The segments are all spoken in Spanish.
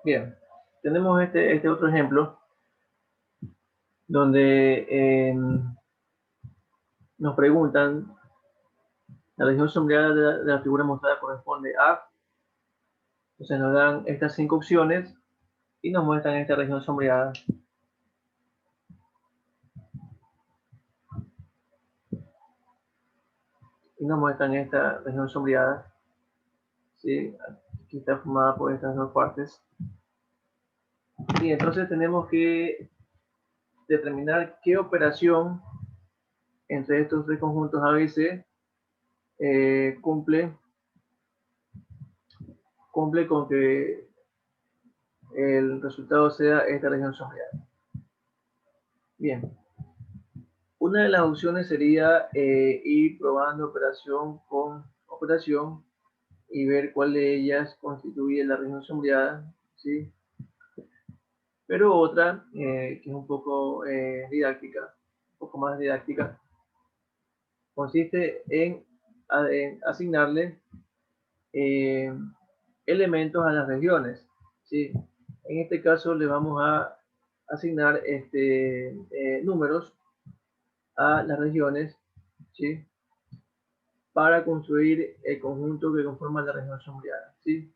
Bien, tenemos este otro ejemplo donde nos preguntan, la región sombreada de la figura mostrada corresponde a, entonces nos dan estas 5 opciones y nos muestran esta región sombreada. Y nos muestran esta región sombreada, ¿sí? Aquí está formada por estas dos partes. Y entonces tenemos que determinar qué operación entre estos tres conjuntos ABC cumple con que el resultado sea esta región sombreada. Bien, una de las opciones sería ir probando operación con operación y ver cuál de ellas constituye la región sombreada, ¿sí? Pero otra, que es un poco didáctica, un poco más didáctica, consiste en asignarle eh, elementos a las regiones, ¿sí? En este caso le vamos a asignar números a las regiones, ¿sí? Para construir el conjunto que conforma la región sombreada, ¿sí?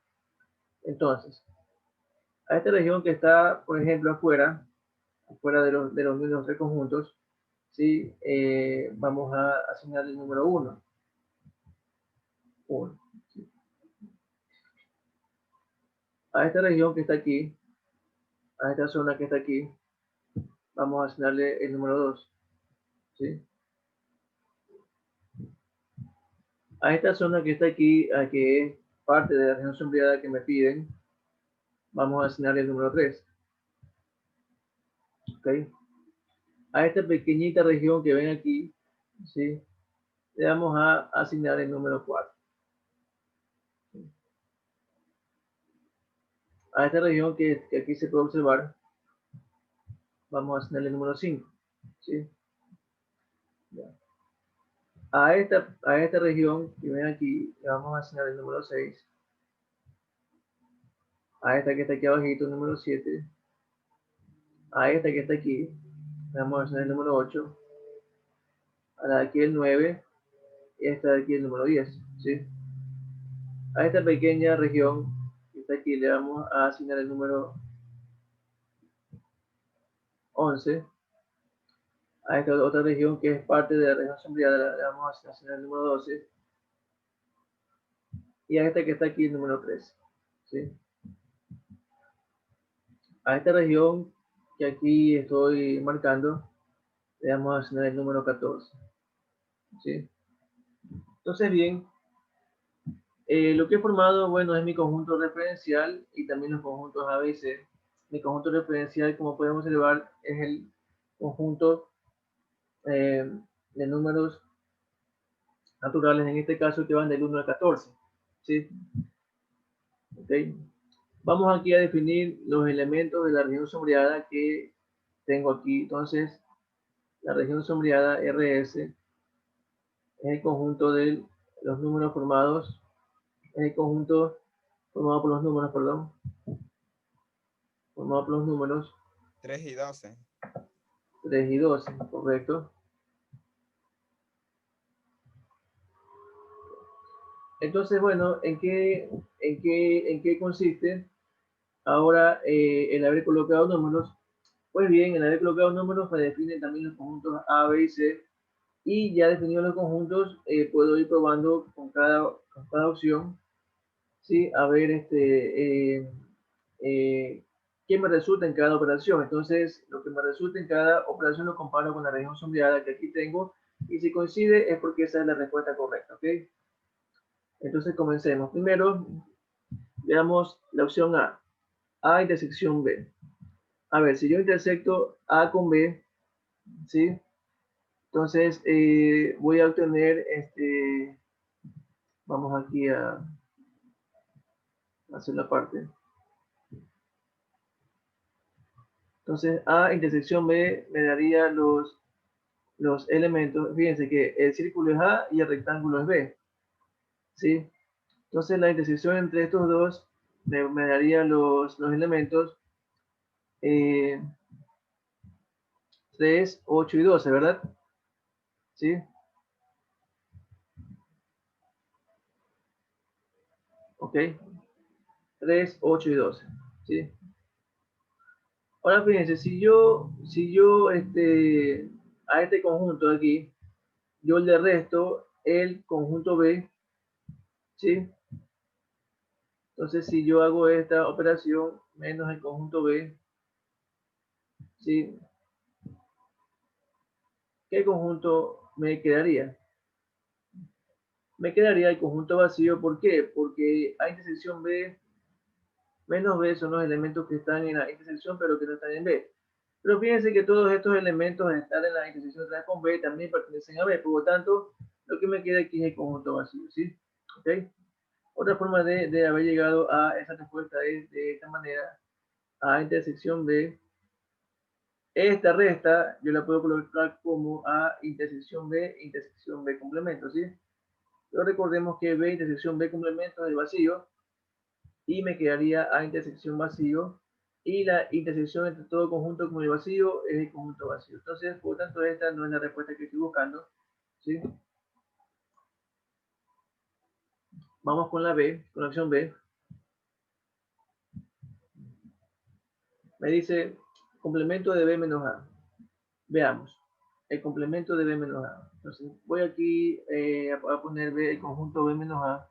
Entonces, a esta región que está, por ejemplo, afuera de los tres conjuntos, ¿sí? Vamos a asignar el número 1. ¿Sí? A esta región que está aquí, a esta zona que está aquí, vamos a asignarle el número 2. ¿Sí? A esta zona que está aquí, a que es parte de la región sombreada que me piden, vamos a asignarle el número 3. ¿Okay? A esta pequeñita región que ven aquí, ¿sí? Le vamos a asignar el número 4. A esta región que aquí se puede observar, vamos a asignarle el número 5. ¿Sí? A esta región que ven aquí, le vamos a asignar el número 6. A esta que está aquí abajito, el número 7. A esta que está aquí, le vamos a asignar el número 8. A la de aquí el 9. Y esta de aquí el número 10. ¿Sí? A esta pequeña región que está aquí le vamos a asignar el número 11. A esta otra región que es parte de la región sombreada le vamos a asignar el número 12. Y a esta que está aquí el número 13. ¿Sí? A esta región que aquí estoy marcando le vamos a asignar el número 14. ¿Sí? Entonces, bien, lo que he formado, bueno, es mi conjunto referencial y también los conjuntos ABC. Mi conjunto referencial, como podemos observar, es el conjunto eh, de números naturales, en este caso, que van del 1 al 14. ¿Sí? ¿Okay? Vamos aquí a definir los elementos de la región sombreada que tengo aquí. Entonces, la región sombreada RS es el conjunto de los números formados, es el conjunto formado por los números, perdón, formado por los números 3 y 12. 3 y 12, correcto. Entonces, bueno, ¿en qué consiste ahora el haber colocado números? Pues bien, el haber colocado números me define también los conjuntos A, B y C, y ya definidos los conjuntos, puedo ir probando con cada opción, ¿sí? A ver qué me resulta en cada operación. Entonces, lo que me resulta en cada operación lo comparo con la región sombreada que aquí tengo, y si coincide es porque esa es la respuesta correcta, ¿ok? Entonces comencemos. Primero, veamos la opción A intersección B. A ver, si yo intersecto A con B, ¿sí? Entonces voy a obtener, vamos aquí a hacer la parte. Entonces A intersección B me daría los elementos. Fíjense que el círculo es A y el rectángulo es B, ¿sí? Entonces la intersección entre estos dos me daría los elementos 3, 8 y 12, ¿verdad? ¿Sí? Ok. 3, 8 y 12. ¿Sí? Ahora fíjense, si yo a este conjunto de aquí, yo le resto el conjunto B, ¿sí? Entonces, si yo hago esta operación menos el conjunto B, ¿sí? ¿Qué conjunto me quedaría? Me quedaría el conjunto vacío. ¿Por qué? Porque a intersección B menos B son los elementos que están en la intersección, pero que no están en B. Pero fíjense que todos estos elementos al estar en la intersección de con B también pertenecen a B. Por lo tanto, lo que me queda aquí es el conjunto vacío, ¿sí? ¿Ok? Otra forma de haber llegado a esa respuesta es de esta manera. A intersección B, esta resta yo la puedo colocar como A intersección B complemento, ¿sí? Pero recordemos que B intersección B complemento es el vacío y me quedaría A intersección vacío y la intersección entre todo conjunto con el vacío es el conjunto vacío. Entonces, por lo tanto, esta no es la respuesta que estoy buscando, ¿sí? Vamos con la B, con la opción B. Me dice complemento de B menos A. Veamos. El complemento de B menos A. Entonces, voy aquí a poner B, el conjunto B menos A.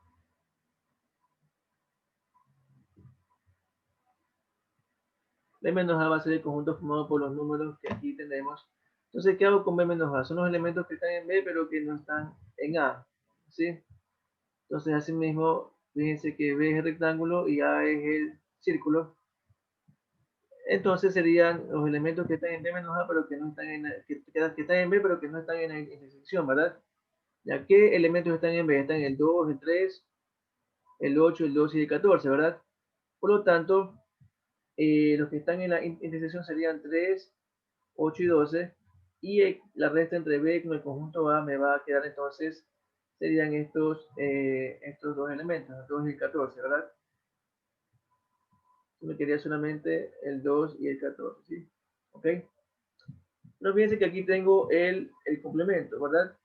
B menos A va a ser el conjunto formado por los números que aquí tenemos. Entonces, ¿qué hago con B menos A? Son los elementos que están en B, pero que no están en A, ¿sí? Entonces, asimismo, fíjense que B es el rectángulo y A es el círculo. Entonces, serían los elementos que están en B menos A, pero que no están en, que están en B, pero que no están en la intersección, ¿verdad? ¿Ya qué elementos están en B? Están el 2, el 3, el 8, el 12 y el 14, ¿verdad? Por lo tanto, los que están en la intersección serían 3, 8 y 12, y la resta entre B con el conjunto A me va a quedar entonces, serían estos dos elementos, el 2 y el 14, ¿verdad? Me quedaría solamente el 2 y el 14, ¿sí? ¿Ok? No fíjense que aquí tengo el complemento, ¿verdad?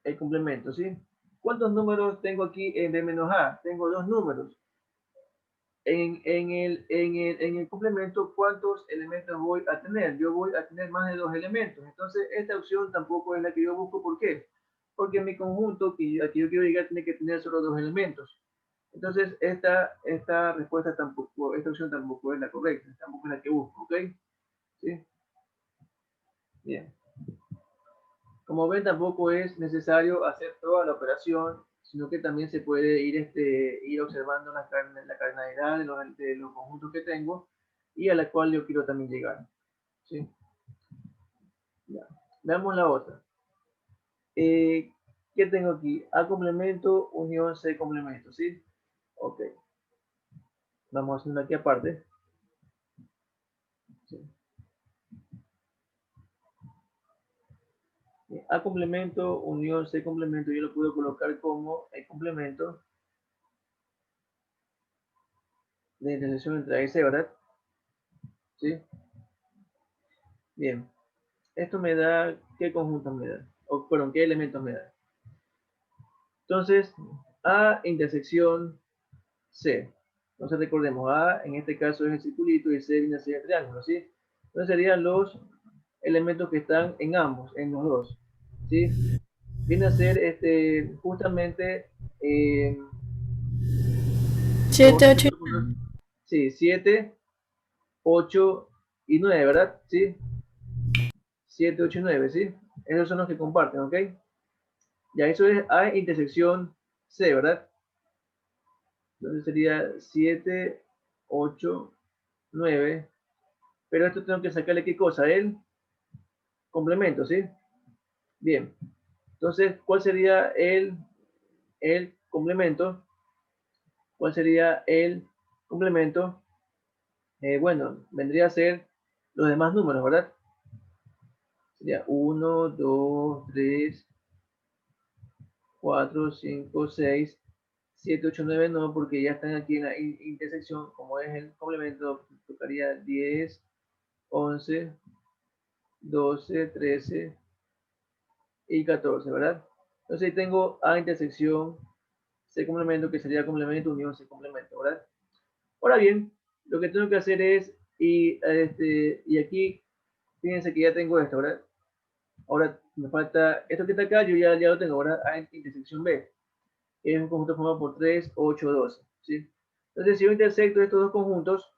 El complemento, ¿sí? ¿Cuántos números tengo aquí en B menos A? Tengo dos números. En el complemento, ¿cuántos elementos voy a tener? Yo voy a tener más de dos elementos. Entonces, esta opción tampoco es la que yo busco. ¿Por qué? Porque mi conjunto aquí yo quiero llegar tiene que tener solo dos elementos. Entonces, esta respuesta tampoco, esta opción tampoco es la correcta, tampoco es la que busco, ¿ok? ¿Sí? Bien. Como ven, tampoco es necesario hacer toda la operación, sino que también se puede ir observando la cardinalidad de los conjuntos que tengo y a la cual yo quiero también llegar. ¿Sí? Ya. Veamos la otra. ¿Qué tengo aquí? A complemento, unión C complemento, ¿sí? Ok. Vamos haciendo aquí aparte. ¿Sí? A complemento, unión C complemento, yo lo puedo colocar como el complemento de intersección entre A y C, ¿verdad? ¿Sí? Bien. Esto me da, ¿qué conjuntos me da? O, perdón, ¿qué elementos me da? Entonces, A intersección C. Entonces recordemos, A en este caso es el circulito y C viene a ser el triángulo, ¿sí? Entonces serían los elementos que están en ambos, en los dos, ¿sí? Viene a ser justamente eh, 7, 8. sí, 7, 8 y 9, ¿verdad? ¿Sí? 7, 8 y 9, ¿sí? Esos son los que comparten, ¿ok? Ya eso es A intersección C, ¿verdad? Entonces sería 7, 8, 9. Pero esto tengo que sacarle qué cosa, el complemento, ¿sí? Bien. Entonces, ¿cuál sería el complemento? ¿Cuál sería el complemento? Bueno, vendría a ser los demás números, ¿verdad? Sería 1, 2, 3, 4, 5, 6, 7, 8, 9 no, porque ya están aquí en la intersección, como es el complemento, tocaría 10, 11, 12, 13 y 14, ¿verdad? Entonces ahí tengo A intersección C complemento, que sería complemento unión C complemento, ¿verdad? Ahora bien, lo que tengo que hacer es, y aquí, fíjense que ya tengo esto, ¿verdad? Ahora me falta esto que está acá, yo ya lo tengo, ¿verdad? A intersección B, que es un conjunto formado por 3, 8, 12, ¿sí? Entonces, si yo intersecto estos dos conjuntos,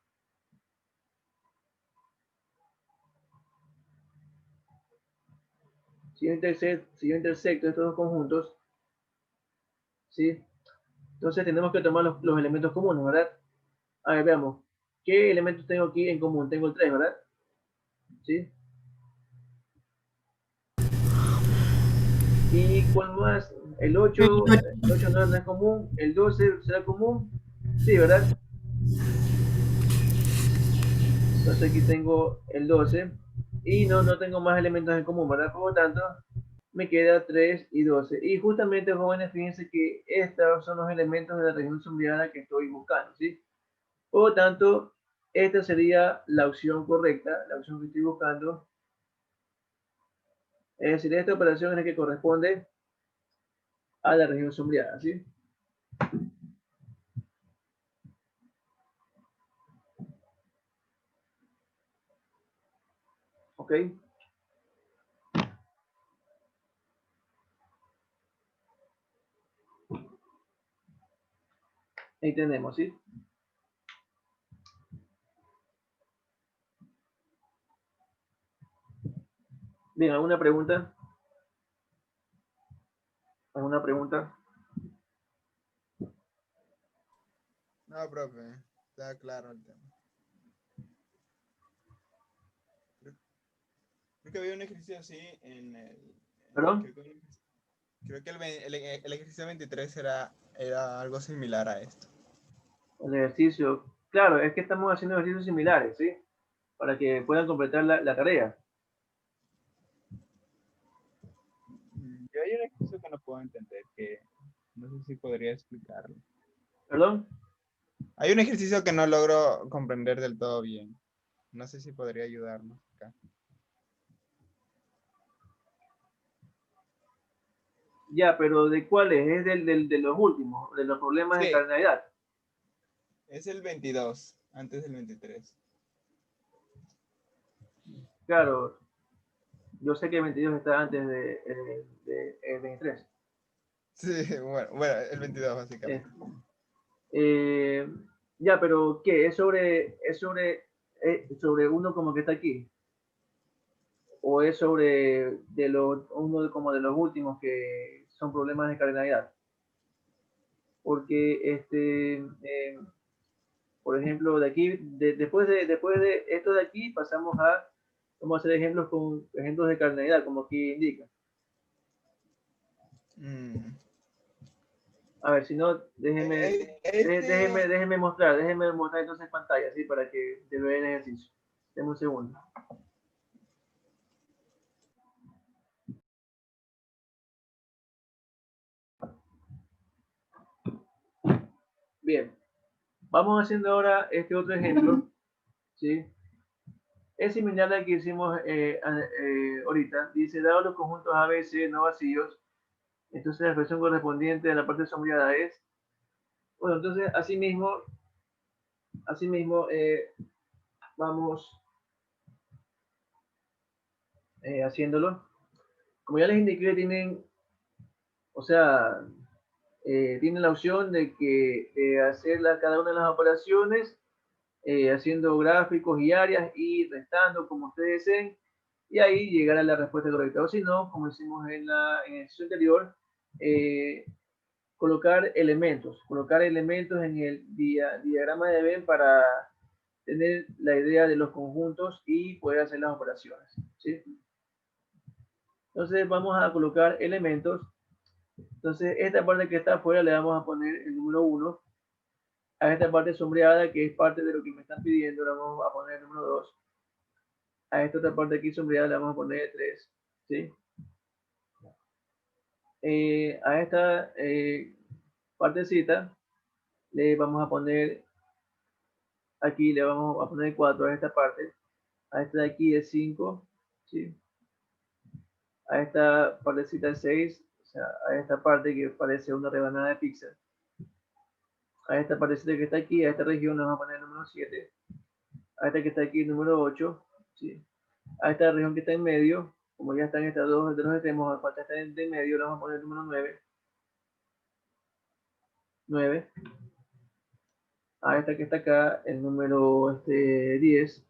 si yo intersecto estos dos conjuntos, ¿sí? Entonces tenemos que tomar los elementos comunes, ¿verdad? A ver, veamos. ¿Qué elementos tengo aquí en común? Tengo el 3, ¿verdad? ¿Sí? ¿Y cuál más? El 8 no es común. El 12 será común. Sí, ¿verdad? Entonces aquí tengo el 12. Y no tengo más elementos en común, ¿verdad? Por lo tanto, me queda 3 y 12. Y justamente, jóvenes, fíjense que estos son los elementos de la región sombreada que estoy buscando, ¿sí? Por lo tanto, esta sería la opción correcta, la opción que estoy buscando. Es decir, esta operación es la que corresponde a la región sombreada, ¿sí? ¿Ok? Ahí tenemos, ¿sí? Bien, ¿alguna pregunta? ¿Alguna pregunta? No, profe, está claro el tema. Creo que había un ejercicio así en el... ¿Perdón? creo que el ejercicio 23 era algo similar a esto. El ejercicio. Claro, es que estamos haciendo ejercicios similares, ¿sí? Para que puedan completar la tarea. Yo hay un ejercicio que no puedo entender, que no sé si podría explicarlo. ¿Perdón? Hay un ejercicio que no logro comprender del todo bien. No sé si podría ayudarnos acá. Ya, pero ¿de cuáles? Es de los últimos, de los problemas de Sí, cardinalidad. es el 22, antes del 23. Claro, yo sé que el 22 está antes de 23. Sí, bueno, el 22 Eh, básicamente. eh, ya, pero ¿qué? ¿Es sobre uno como que está aquí? ¿O es sobre uno como de los últimos que son problemas de cardinalidad? Porque, por ejemplo, de aquí, después de esto de aquí, vamos a hacer ejemplos de cardinalidad, como aquí indica. Mm. A ver, si no, Este, déjeme mostrar entonces pantalla, ¿sí? Para que te vean el ejercicio. Deme un segundo. Bien, vamos haciendo ahora este otro ejemplo, ¿sí? Es similar al que hicimos ahorita. Dice, dado los conjuntos A, B, C no vacíos, entonces la expresión correspondiente a la parte sombreada es, bueno, entonces asimismo vamos haciéndolo. Como ya les indiqué, o sea, tienen la opción de hacer cada una de las operaciones haciendo gráficos y áreas y restando como ustedes deseen y ahí llegar a la respuesta correcta. O si no, como hicimos en el ejercicio anterior, eh, colocar elementos en el diagrama de Venn para tener la idea de los conjuntos y poder hacer las operaciones, ¿sí? Entonces vamos a colocar elementos. Entonces esta parte que está afuera le vamos a poner el número 1. A esta parte sombreada, que es parte de lo que me están pidiendo, le vamos a poner el número 2. A esta otra parte aquí sombreada le vamos a poner 3. ¿Sí? A esta partecita, le vamos a poner, aquí le vamos a poner 4 a esta parte, a esta de aquí es 5, ¿sí? A esta partecita es 6, o sea, a esta parte que parece una rebanada de pizza. A esta partecita que está aquí, a esta región le vamos a poner el número 7. A esta que está aquí, el número 8, ¿sí? A esta región que está en medio, como ya están estas dos de los extremos, falta esta de en medio, le vamos a poner el número 9. 9. A esta que está acá, el número 10.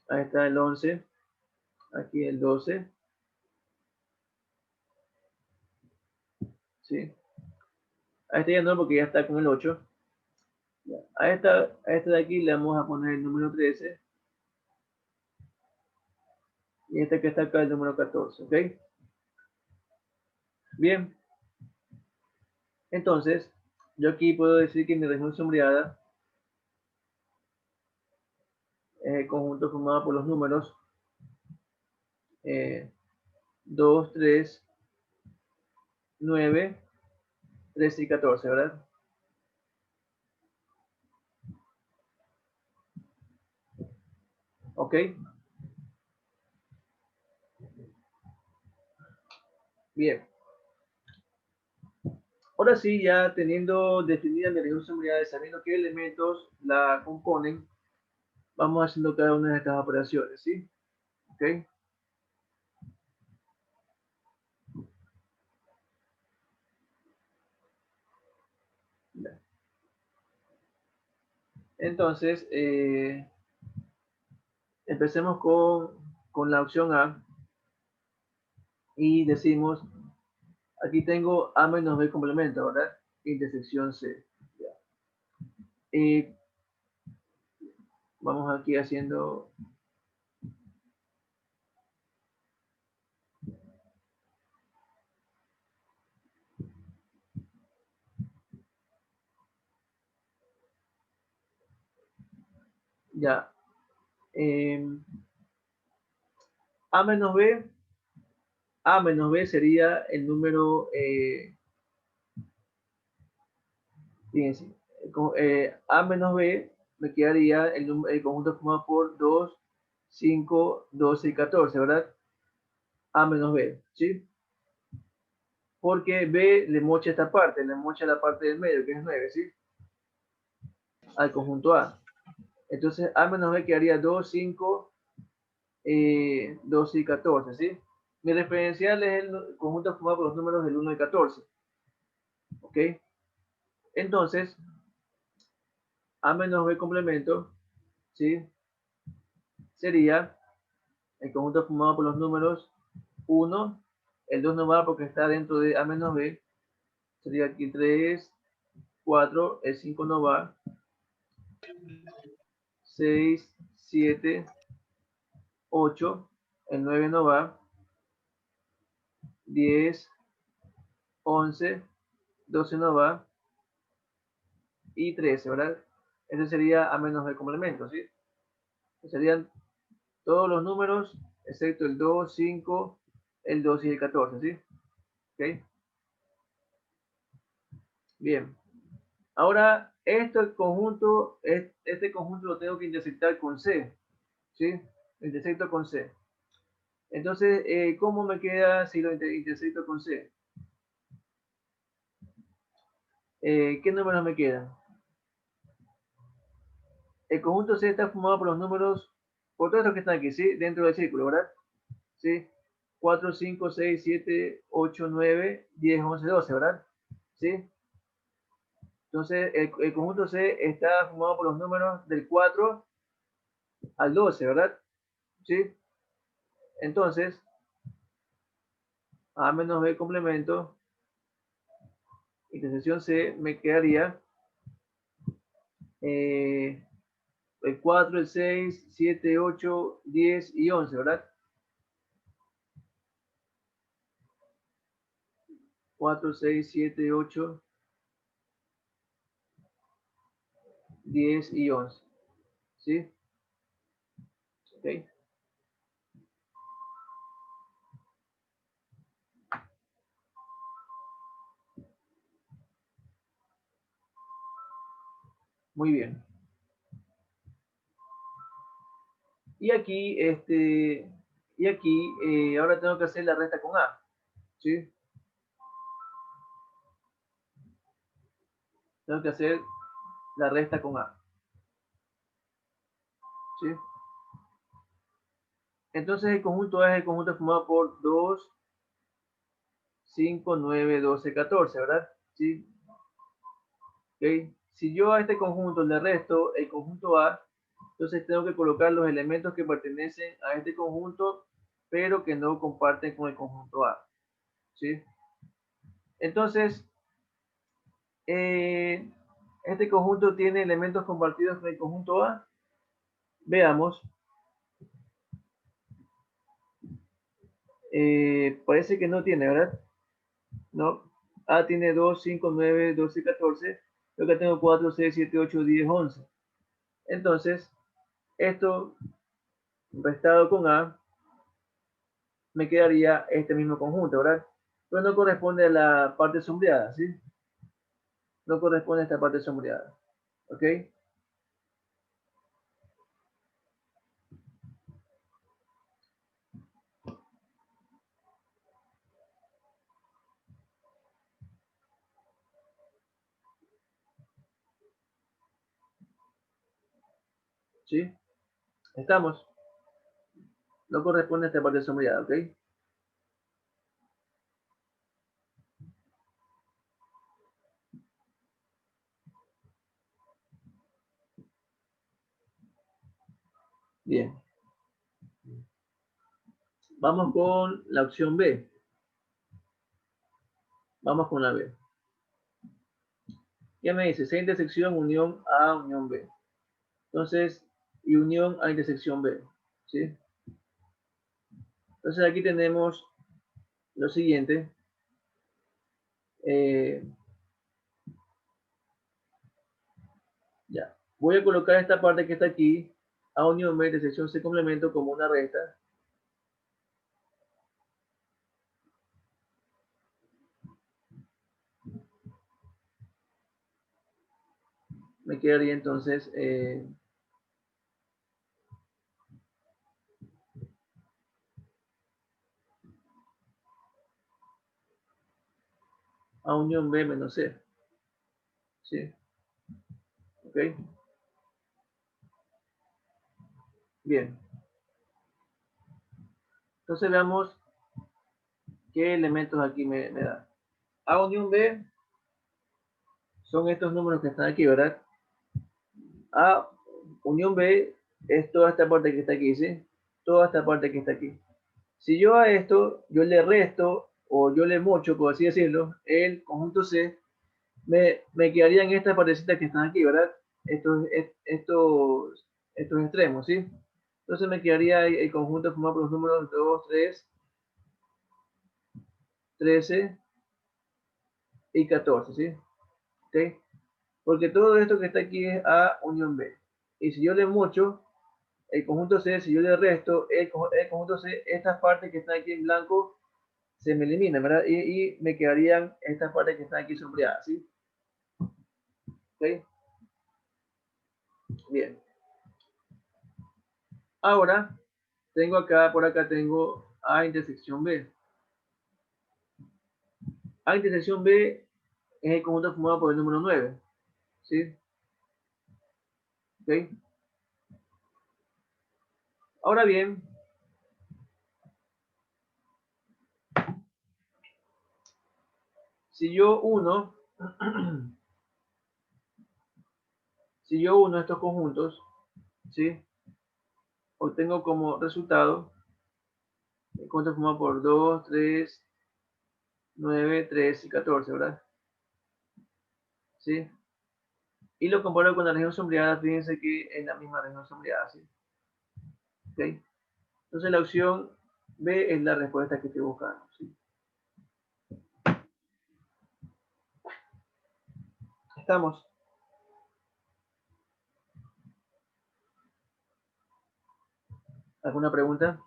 Ahí está el 11. Aquí el 12. ¿Sí? A este ya no, porque ya está con el 8. A esta de aquí le vamos a poner el número 13. Y esta que está acá, el número 14. ¿Ok? Bien. Entonces, yo aquí puedo decir que mi región sombreada es el conjunto formado por los números 2, 3, 9, 13 y 14, ¿verdad? ¿Ok? Bien. Ahora sí, ya teniendo definida mi región sombreada, sabiendo qué elementos la componen, vamos haciendo cada una de estas operaciones, ¿sí? ¿Ok? Entonces, empecemos con la opción A y decimos, aquí tengo A menos B complemento, ¿verdad? Intersección C. Y vamos aquí haciendo... Ya. A menos B, A menos B sería el número, fíjense, A menos B me quedaría el conjunto formado por 2, 5, 12 y 14, ¿verdad? A menos B, ¿sí? Porque B le mocha esta parte, le mocha la parte del medio, que es 9, ¿sí? Al conjunto A. Entonces, A menos B quedaría 2, 5, 12 y 14, ¿sí? Mi referencial es el conjunto formado por los números del 1 y 14, ¿ok? Entonces, A menos B complemento, ¿sí? Sería el conjunto formado por los números 1, el 2 no va porque está dentro de A menos B, sería aquí 3, 4, el 5 no va, 6, 7, 8, el 9 no va, 10, 11, 12 no va y 13, ¿verdad? Ese sería A menos B complemento, ¿sí? Serían todos los números excepto el 2, 5, el 2 y el 14, ¿sí? ¿Ok? Bien. Ahora, este conjunto lo tengo que intersectar con C, ¿sí? Lo intersecto con C. Entonces, ¿cómo me queda si lo intersecto con C? ¿Qué números me quedan? El conjunto C está formado por los números, por todos estos que están aquí, ¿sí? Dentro del círculo, ¿verdad? ¿Sí? 4, 5, 6, 7, 8, 9, 10, 11, 12, ¿verdad? ¿Sí? Entonces, el conjunto C está formado por los números del 4 al 12, ¿verdad? ¿Sí? Entonces, A menos B complemento, intersección C, me quedaría el 4, el 6, 7, 8, 10 y 11, ¿verdad? 4, 6, 7, 8, 10 y 11. ¿Sí? ¿Ok? Muy bien. Y aquí, ahora tengo que hacer la resta con A, ¿sí? Tengo que hacer la resta con A, ¿sí? Entonces el conjunto A es el conjunto formado por 2, 5, 9, 12, 14, ¿verdad? ¿Sí? ¿Okay? Si yo a este conjunto le resto el conjunto A, entonces tengo que colocar los elementos que pertenecen a este conjunto, pero que no comparten con el conjunto A, ¿sí? Entonces, este conjunto tiene elementos compartidos con el conjunto A. Veamos. Parece que no tiene, ¿verdad? No. A tiene 2, 5, 9, 12, 14. Yo acá tengo 4, 6, 7, 8, 10, 11. Entonces, esto restado con A, me quedaría este mismo conjunto, ¿verdad? Pero no corresponde a la parte sombreada, ¿sí? No corresponde a esta parte sombreada, ¿ok? ¿Sí? Estamos. No corresponde a esta parte sombreada, ¿ok? Bien. Vamos con la opción B. Vamos con la B. ¿Qué me dice? C intersección unión A unión B. Entonces, y unión a intersección B. ¿Sí? Entonces aquí tenemos lo siguiente. Ya. Voy a colocar esta parte que está aquí, A unión B, intersección C complemento, como una resta. Me quedaría entonces A unión B menos C. ¿Sí? ¿Ok? Bien. Entonces veamos qué elementos aquí me dan. A unión B son estos números que están aquí, ¿verdad? A unión B es toda esta parte que está aquí, ¿sí? Toda esta parte que está aquí. Si yo a esto, yo le resto o yo le mocho, por así decirlo, el conjunto C, me quedarían estas partecitas que están aquí, ¿verdad? Estos extremos, ¿sí? Entonces me quedaría el conjunto formado por los números 2, 3, 13 y 14, ¿sí? ¿Ok? Porque todo esto que está aquí es A unión B. Y si yo le mocho el conjunto C, si yo le resto el conjunto C, estas partes que están aquí en blanco se me eliminan, ¿verdad? Y me quedarían estas partes que están aquí sombreadas, ¿sí? ¿Ok? Bien. Ahora, tengo acá, por acá tengo A intersección B. A intersección B es el conjunto formado por el número 9, ¿sí? ¿Ok? Ahora bien, si yo uno, si yo uno estos conjuntos, ¿sí? Obtengo como resultado el conjunto formado por 2, 3, 9, 3 y 14, ¿verdad? ¿Sí? Y lo comparo con la región sombreada, fíjense que es la misma región sombreada, ¿sí? ¿Ok? Entonces la opción B es la respuesta que estoy buscando, ¿sí? Estamos. ¿Alguna pregunta?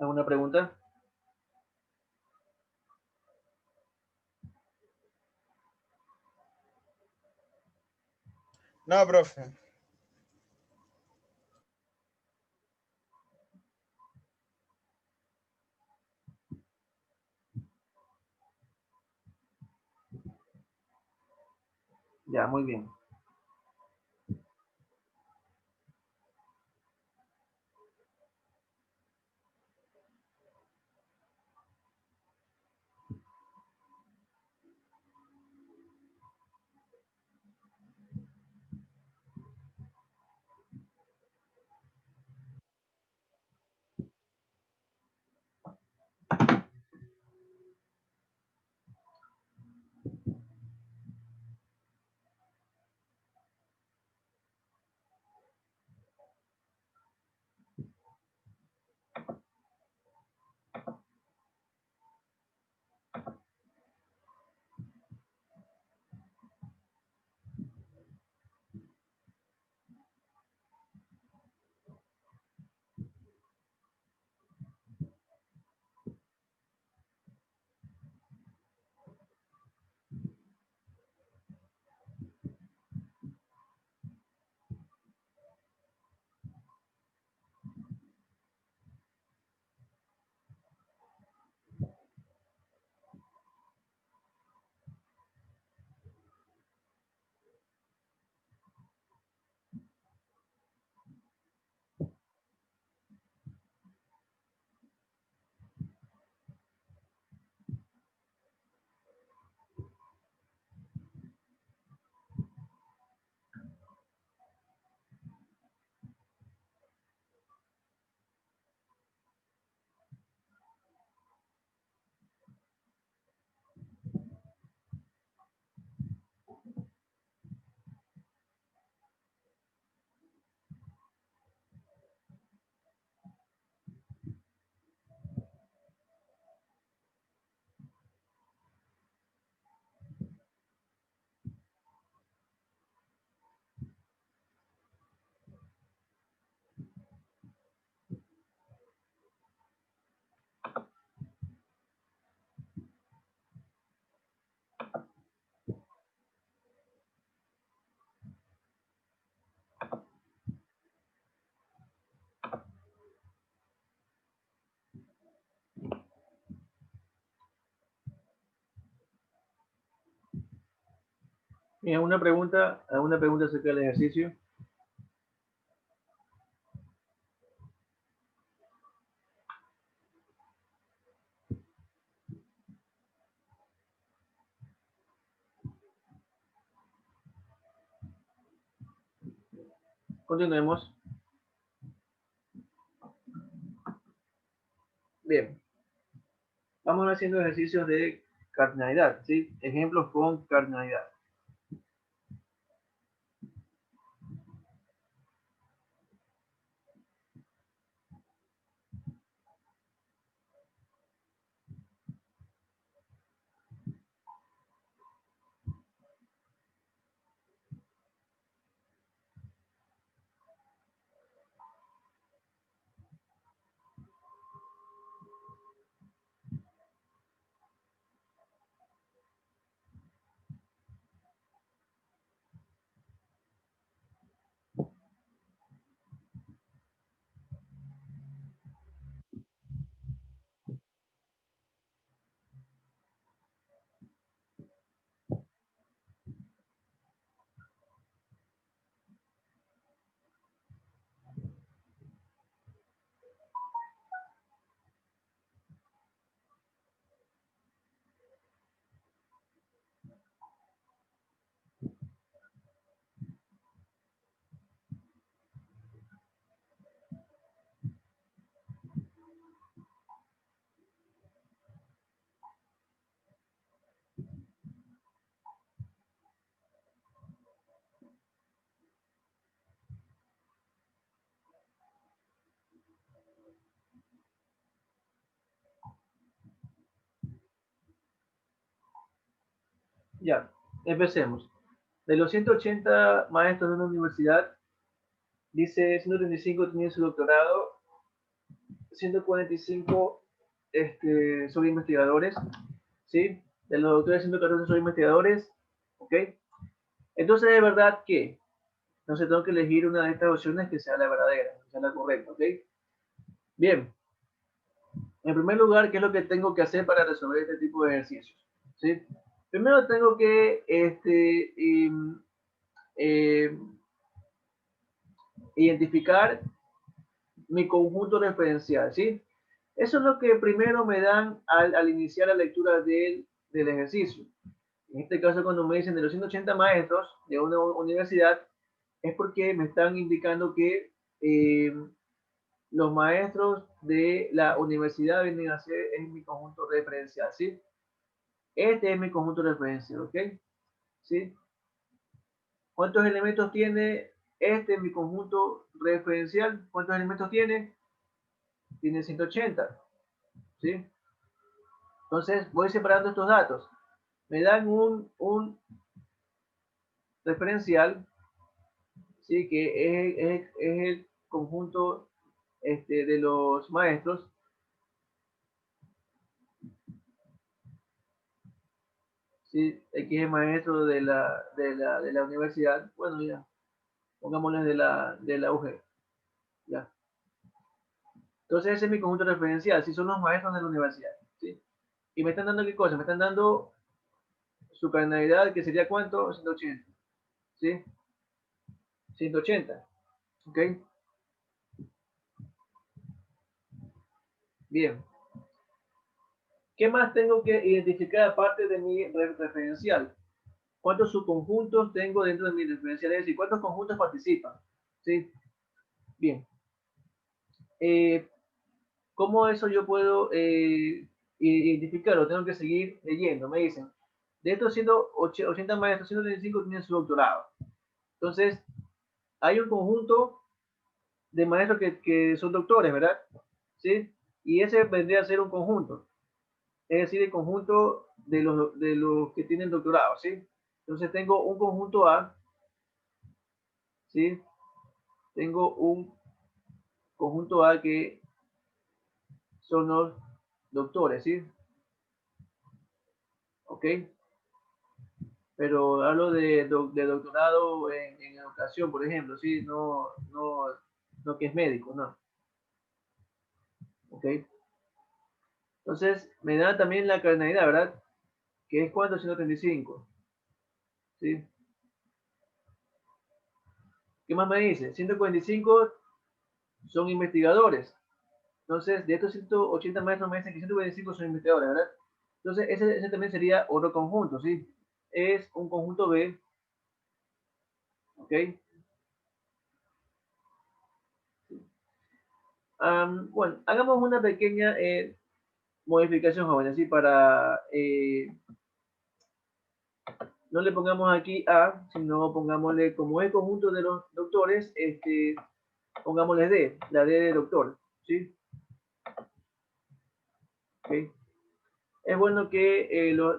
¿Alguna pregunta? No, profe. Ya, muy bien. Bien, ¿alguna pregunta acerca del ejercicio? Continuemos. Bien, vamos haciendo ejercicios de cardinalidad, ¿sí? Ejemplos con cardinalidad. Ya, empecemos. De los 180 maestros de una universidad, dice 135 tienen su doctorado 145 son investigadores, ¿sí? De los doctores 114 son investigadores, ¿ok? Entonces, de verdad que, entonces tengo que elegir una de estas opciones que sea la verdadera, que sea la correcta, ¿ok? Bien, en primer lugar, ¿qué es lo que tengo que hacer para resolver este tipo de ejercicios? ¿Sí? Primero tengo que identificar mi conjunto referencial, ¿sí? Eso es lo que primero me dan al iniciar la lectura del ejercicio. En este caso, cuando me dicen de los 180 maestros de una universidad, es porque me están indicando que los maestros de la universidad vienen a ser en mi conjunto referencial, ¿sí? Este es mi conjunto referencial, ¿ok? ¿Sí? ¿Cuántos elementos tiene este mi conjunto referencial? ¿Cuántos elementos tiene? Tiene 180, ¿sí? Entonces voy separando estos datos. Me dan un referencial, ¿sí? Que es el conjunto de los maestros. ¿Sí? X es maestro de la universidad. Bueno, ya. Pongámosle de la UG. Ya. Entonces ese es mi conjunto referencial. Si son los maestros de la universidad. ¿Sí? Y me están dando qué cosa? Me están dando su cardinalidad, que sería ¿cuánto? 180. ¿Sí? 180. ¿Ok? Bien. ¿Qué más tengo que identificar aparte de mi referencial? ¿Cuántos subconjuntos tengo dentro de mi referencial? Es decir, ¿cuántos conjuntos participan? ¿Sí? Bien. ¿Cómo eso yo puedo identificarlo? Tengo que seguir leyendo. Me dicen, de estos 180 maestros, 135 tienen su doctorado. Entonces, hay un conjunto de maestros que son doctores, ¿verdad? ¿Sí? Y ese vendría a ser un conjunto. Es decir, el conjunto de los que tienen doctorado, ¿sí? Entonces tengo un conjunto A, ¿sí? Tengo un conjunto A que son los doctores, ¿sí? ¿Ok? Pero hablo de doctorado en educación, por ejemplo, ¿sí? No que es médico, no. ¿Ok? Entonces, me da también la cardinalidad, ¿verdad? Que es cuánto, 135. ¿Sí? ¿Qué más me dice? 145 son investigadores. Entonces, de estos 180 maestros me dicen que 145 son investigadores, ¿verdad? Entonces, ese también sería otro conjunto, ¿sí? Es un conjunto B, ¿ok? Bueno, hagamos una pequeña modificación, jóvenes, ¿sí? Para, no le pongamos aquí A, sino pongámosle, como es el conjunto de los doctores, pongámosle D, la D de doctor, ¿sí? ¿Ok? Es bueno que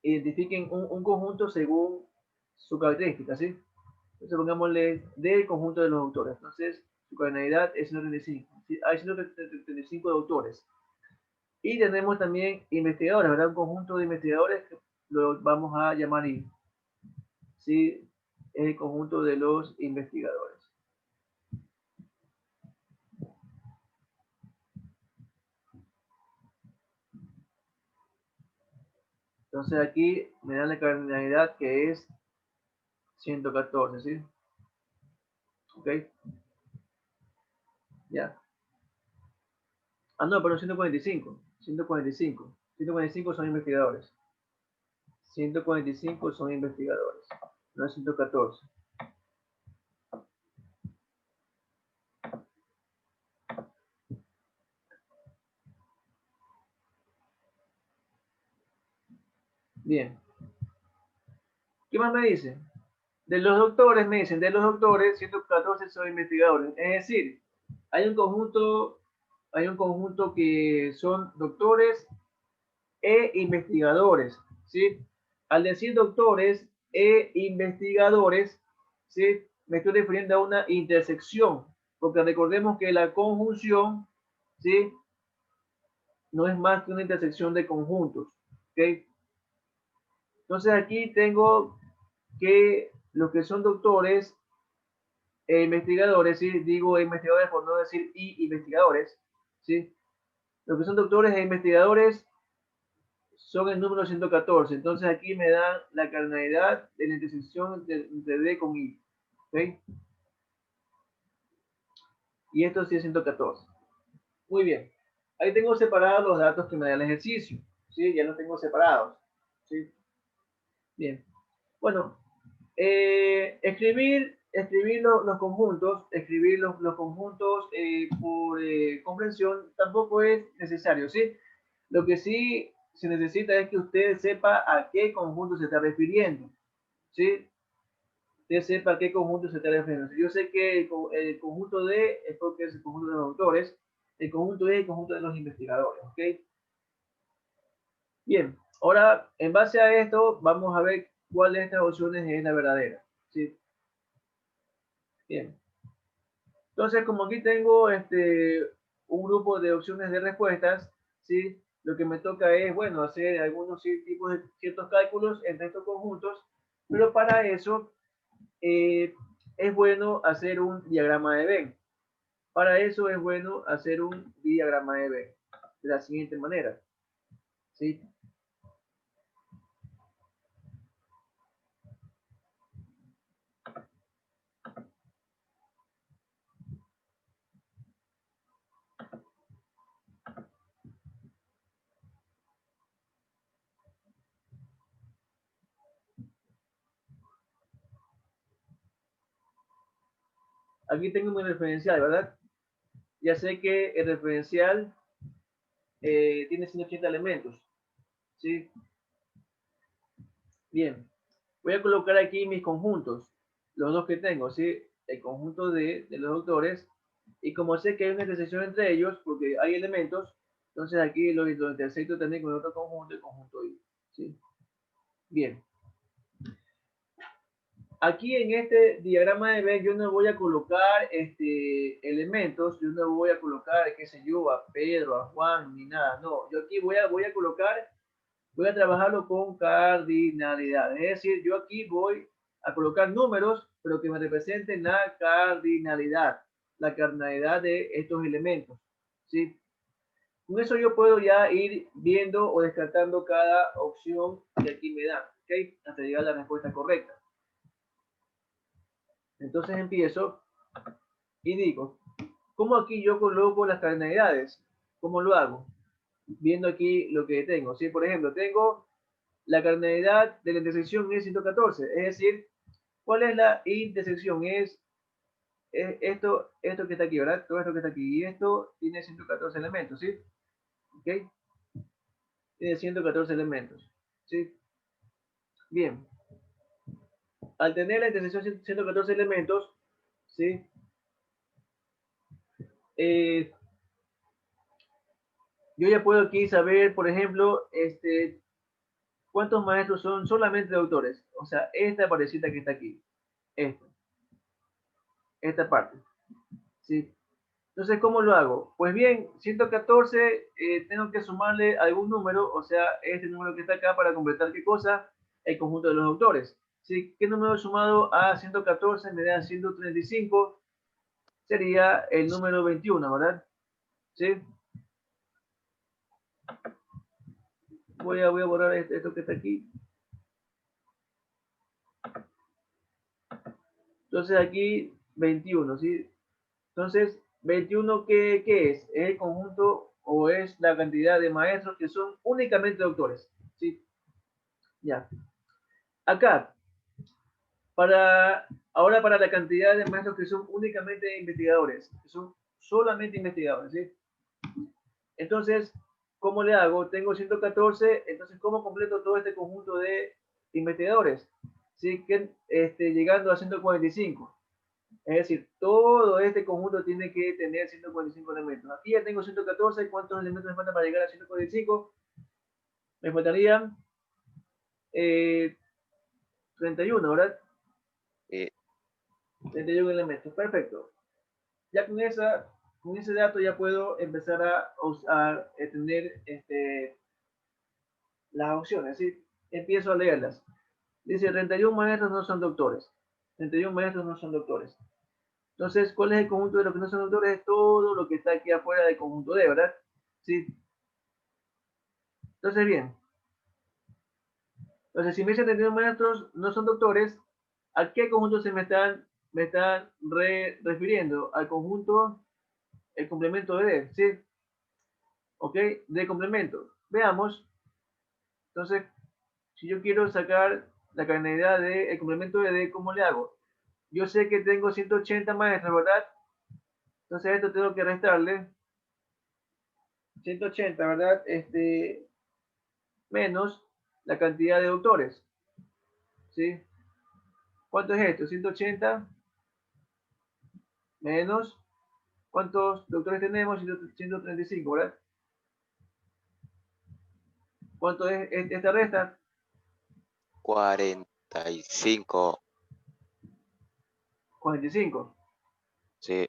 identifiquen un conjunto según su característica, ¿sí? Entonces pongámosle del conjunto de los autores. Entonces, su cardinalidad es 135. ¿Sí? Hay 135 de autores. Y tenemos también investigadores, ¿verdad? Un conjunto de investigadores que lo vamos a llamar I. ¿Sí? Es el conjunto de los investigadores. Entonces aquí me dan la cardinalidad que es 114, ¿sí? ¿Ok? Ya. Ah, no, pero 145. 145. 145 son investigadores. 145 son investigadores. No es 114. Bien. ¿Qué más me dicen? De los doctores, me dicen, de los doctores, 114 son investigadores. Es decir, hay un conjunto que son doctores e investigadores, ¿sí? Al decir doctores e investigadores, ¿sí? Me estoy refiriendo a una intersección. porque recordemos que la conjunción, ¿sí?, no es más que una intersección de conjuntos, ¿ok? Entonces aquí tengo que los que son doctores e investigadores, ¿sí? Digo investigadores por no decir investigadores, ¿sí? Los que son doctores e investigadores son el número 114. Entonces aquí me dan la cardinalidad de la intersección de D con I, ¿ok? Y esto sí es 114. Muy bien. Ahí tengo separados los datos que me da el ejercicio, ¿sí? Ya los tengo separados, ¿sí? Bien. Bueno, escribir los conjuntos, escribir los conjuntos por comprensión tampoco es necesario, ¿sí? Lo que sí se necesita es que usted sepa a qué conjunto se está refiriendo, ¿sí? Usted sepa a qué conjunto se está refiriendo. Yo sé que el conjunto D es porque es el conjunto de los autores, el conjunto E es el conjunto de los investigadores, ¿ok? Bien, ahora en base a esto vamos a ver cuál de estas opciones es la verdadera, ¿sí? Bien. Entonces, como aquí tengo un grupo de opciones de respuestas, ¿sí? Lo que me toca es, bueno, hacer algunos tipos de ciertos cálculos entre estos conjuntos, pero para eso es bueno hacer un diagrama de Venn. Para eso es bueno hacer un diagrama de Venn de la siguiente manera, ¿sí? Aquí tengo mi referencial, ¿verdad? Ya sé que el referencial tiene 180 elementos, ¿sí? Bien, voy a colocar aquí mis conjuntos, los dos que tengo, ¿sí? El conjunto de los autores, y como sé que hay una intersección entre ellos, porque hay elementos, entonces aquí lo intersecto también con otro conjunto, el conjunto I, ¿sí? Bien. Aquí en este diagrama de Venn yo no voy a colocar elementos, yo no voy a colocar, qué sé yo, a Pedro, a Juan, ni nada, no. Yo aquí voy a colocar, voy a trabajarlo con cardinalidad. Es decir, yo aquí voy a colocar números, pero que me representen la cardinalidad de estos elementos, ¿sí? Con eso yo puedo ya ir viendo o descartando cada opción que aquí me dan, ¿ok? Hasta llegar a la respuesta correcta. Entonces empiezo y digo, ¿cómo aquí yo coloco las cardinalidades? ¿Cómo lo hago? Viendo aquí lo que tengo. Si, por ejemplo, tengo la cardinalidad de la intersección es 114, es decir, ¿cuál es la intersección? Es esto que está aquí, ¿verdad? Todo esto que está aquí. Y esto tiene 114 elementos, ¿sí? ¿Ok? Tiene 114 elementos, ¿sí? Bien. Al tener la intersección 114 elementos, ¿sí? Yo ya puedo aquí saber, por ejemplo, cuántos maestros son solamente de autores. O sea, esta parecita que está aquí. Esta parte. ¿Sí? Entonces, ¿cómo lo hago? Pues bien, 114, tengo que sumarle algún número, o sea, este número que está acá para completar qué cosa, el conjunto de los autores. ¿Sí? ¿Qué número sumado a 114 me da 135? Sería el número 21, ¿verdad? ¿Sí? Voy a borrar esto que está aquí. Entonces aquí 21, ¿sí? Entonces, 21, ¿qué es? ¿Es el conjunto o es la cantidad de maestros que son únicamente doctores? ¿Sí? Ya. Acá, ahora para la cantidad de maestros que son únicamente investigadores, que son solamente investigadores, ¿sí? Entonces, ¿cómo le hago? Tengo 114, entonces, ¿cómo completo todo este conjunto de investigadores? ¿Sí? Que, llegando a 145. Es decir, todo este conjunto tiene que tener 145 elementos. Aquí ya tengo 114. ¿Cuántos elementos me faltan para llegar a 145? Me faltarían 31, ¿verdad? 31 elementos. Perfecto. Ya con ese dato ya puedo empezar a tener las opciones, ¿sí? Empiezo a leerlas. Dice, 31 maestros no son doctores. 31 maestros no son doctores. Entonces, ¿cuál es el conjunto de los que no son doctores? Es todo lo que está aquí afuera del conjunto D, ¿verdad? Sí. Entonces, bien. Entonces, si me dicen 31 maestros no son doctores, ¿a qué conjunto me están refiriendo? Al conjunto, el complemento de D, ¿sí? ¿Ok? De complemento. Veamos. Entonces, si yo quiero sacar la cardinalidad del complemento de D, ¿cómo le hago? Yo sé que tengo 180 maestros, ¿verdad? Entonces, a esto tengo que restarle 180, ¿verdad? Menos la cantidad de doctores, ¿sí? ¿Cuánto es esto? 180 menos, ¿cuántos doctores tenemos? 135, ¿verdad? ¿Cuánto es esta resta? 45. 45, Sí.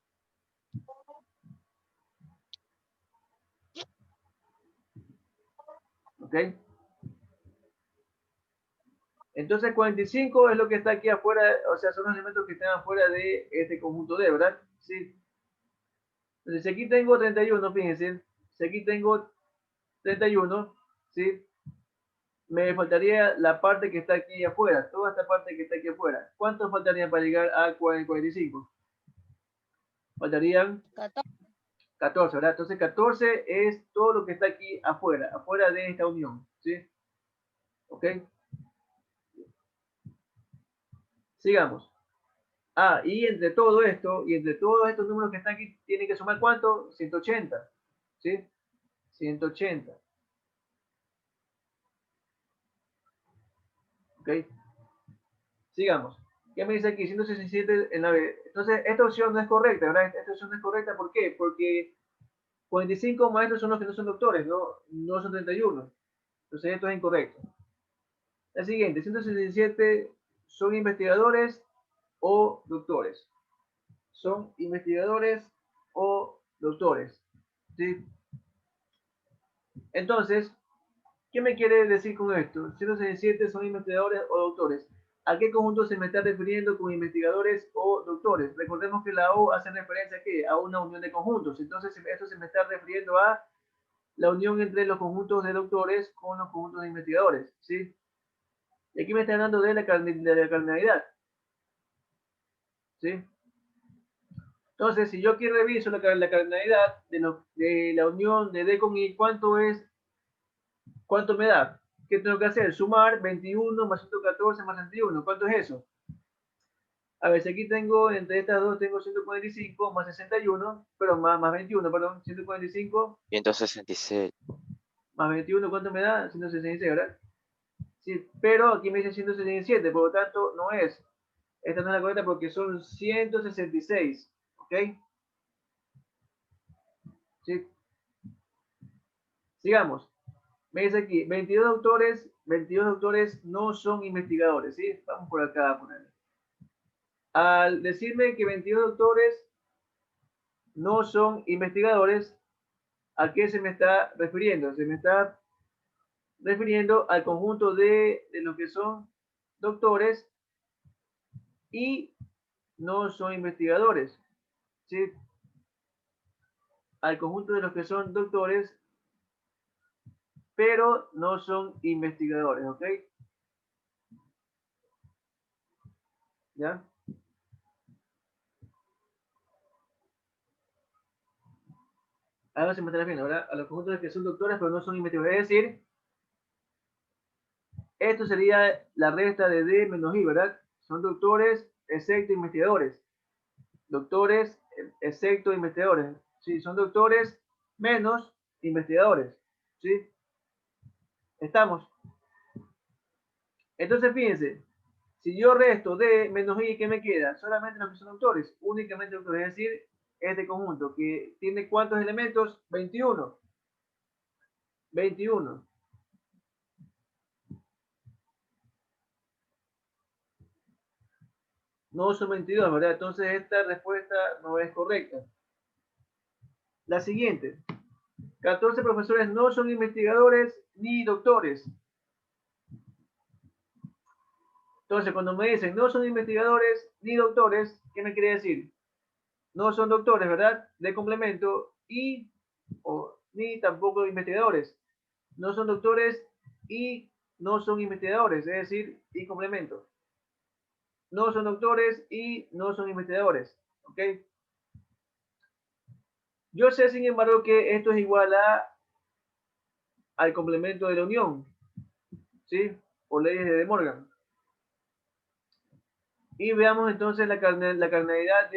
¿ok? Entonces 45 es lo que está aquí afuera, o sea, son los elementos que están afuera de este conjunto D, ¿verdad? Sí. Entonces, si aquí tengo 31, fíjense, si aquí tengo 31, ¿sí? Me faltaría la parte que está aquí afuera, toda esta parte que está aquí afuera. ¿Cuántos faltarían para llegar a 45? Faltarían 14, ¿verdad? Entonces 14 es todo lo que está aquí afuera, afuera de esta unión, ¿sí? ¿Ok? Sigamos. Ah, y entre todo esto, y entre todos estos números que están aquí, tienen que sumar ¿cuánto? 180, ¿sí? 180, ¿ok? Sigamos. ¿Qué me dice aquí? 167 en la B. Entonces, esta opción no es correcta, ¿verdad? Esta opción no es correcta, ¿por qué? Porque 45 maestros son los que no son doctores, no son 31. Entonces, esto es incorrecto. La siguiente, 167 son investigadores o doctores. Son investigadores o doctores. ¿Sí? Entonces, ¿qué me quiere decir con esto? 167 son investigadores o doctores. ¿A qué conjunto se me está refiriendo con investigadores o doctores? Recordemos que la O hace referencia a una unión de conjuntos. Entonces, esto se me está refiriendo a la unión entre los conjuntos de doctores con los conjuntos de investigadores. ¿Sí? Y aquí me están dando de la cardinalidad. ¿Sí? Entonces, si yo aquí reviso la cardinalidad de la unión de D con I, ¿cuánto me da? ¿Qué tengo que hacer? Sumar 21 más 114 más 61. ¿Cuánto es eso? A ver, si aquí tengo, entre estas dos tengo 145 más 61, pero más 21, perdón, 145 166. más 21, ¿cuánto me da? 166, ¿verdad? Sí, pero aquí me dice 167, por lo tanto no es. Esta no es la correcta porque son 166, ¿ok? Sí. Sigamos. Me dice aquí, 22 autores no son investigadores, ¿sí? Vamos por acá a poner. Al decirme que 22 autores no son investigadores, ¿a qué se me está refiriendo? Se me está refiriendo al conjunto de los que son doctores y no son investigadores, ¿sí? Al conjunto de los que son doctores, pero no son investigadores, ¿ok? ¿Ya? Ahora se me está refiriendo, ¿verdad? A los conjuntos de los que son doctores, pero no son investigadores. Es decir, esto sería la resta de D menos I, ¿verdad? Son doctores, excepto investigadores. Doctores, excepto investigadores. Sí, son doctores menos investigadores. ¿Sí? Estamos. Entonces, fíjense, si yo resto D menos I, ¿qué me queda? Solamente los que son doctores, únicamente doctores, es decir, este conjunto que tiene ¿cuántos elementos? 21. 21. No son 22, ¿verdad? Entonces esta respuesta no es correcta. La siguiente. 14 profesores no son investigadores ni doctores. Entonces, cuando me dicen no son investigadores ni doctores, ¿qué me quiere decir? No son doctores, ¿verdad? De complemento y ni tampoco investigadores. No son doctores y no son investigadores, es decir, y complemento. No son doctores y no son investigadores, ¿ok? Yo sé, sin embargo, que esto es igual al complemento de la unión, ¿sí? Por leyes de De Morgan. Y veamos entonces la carnalidad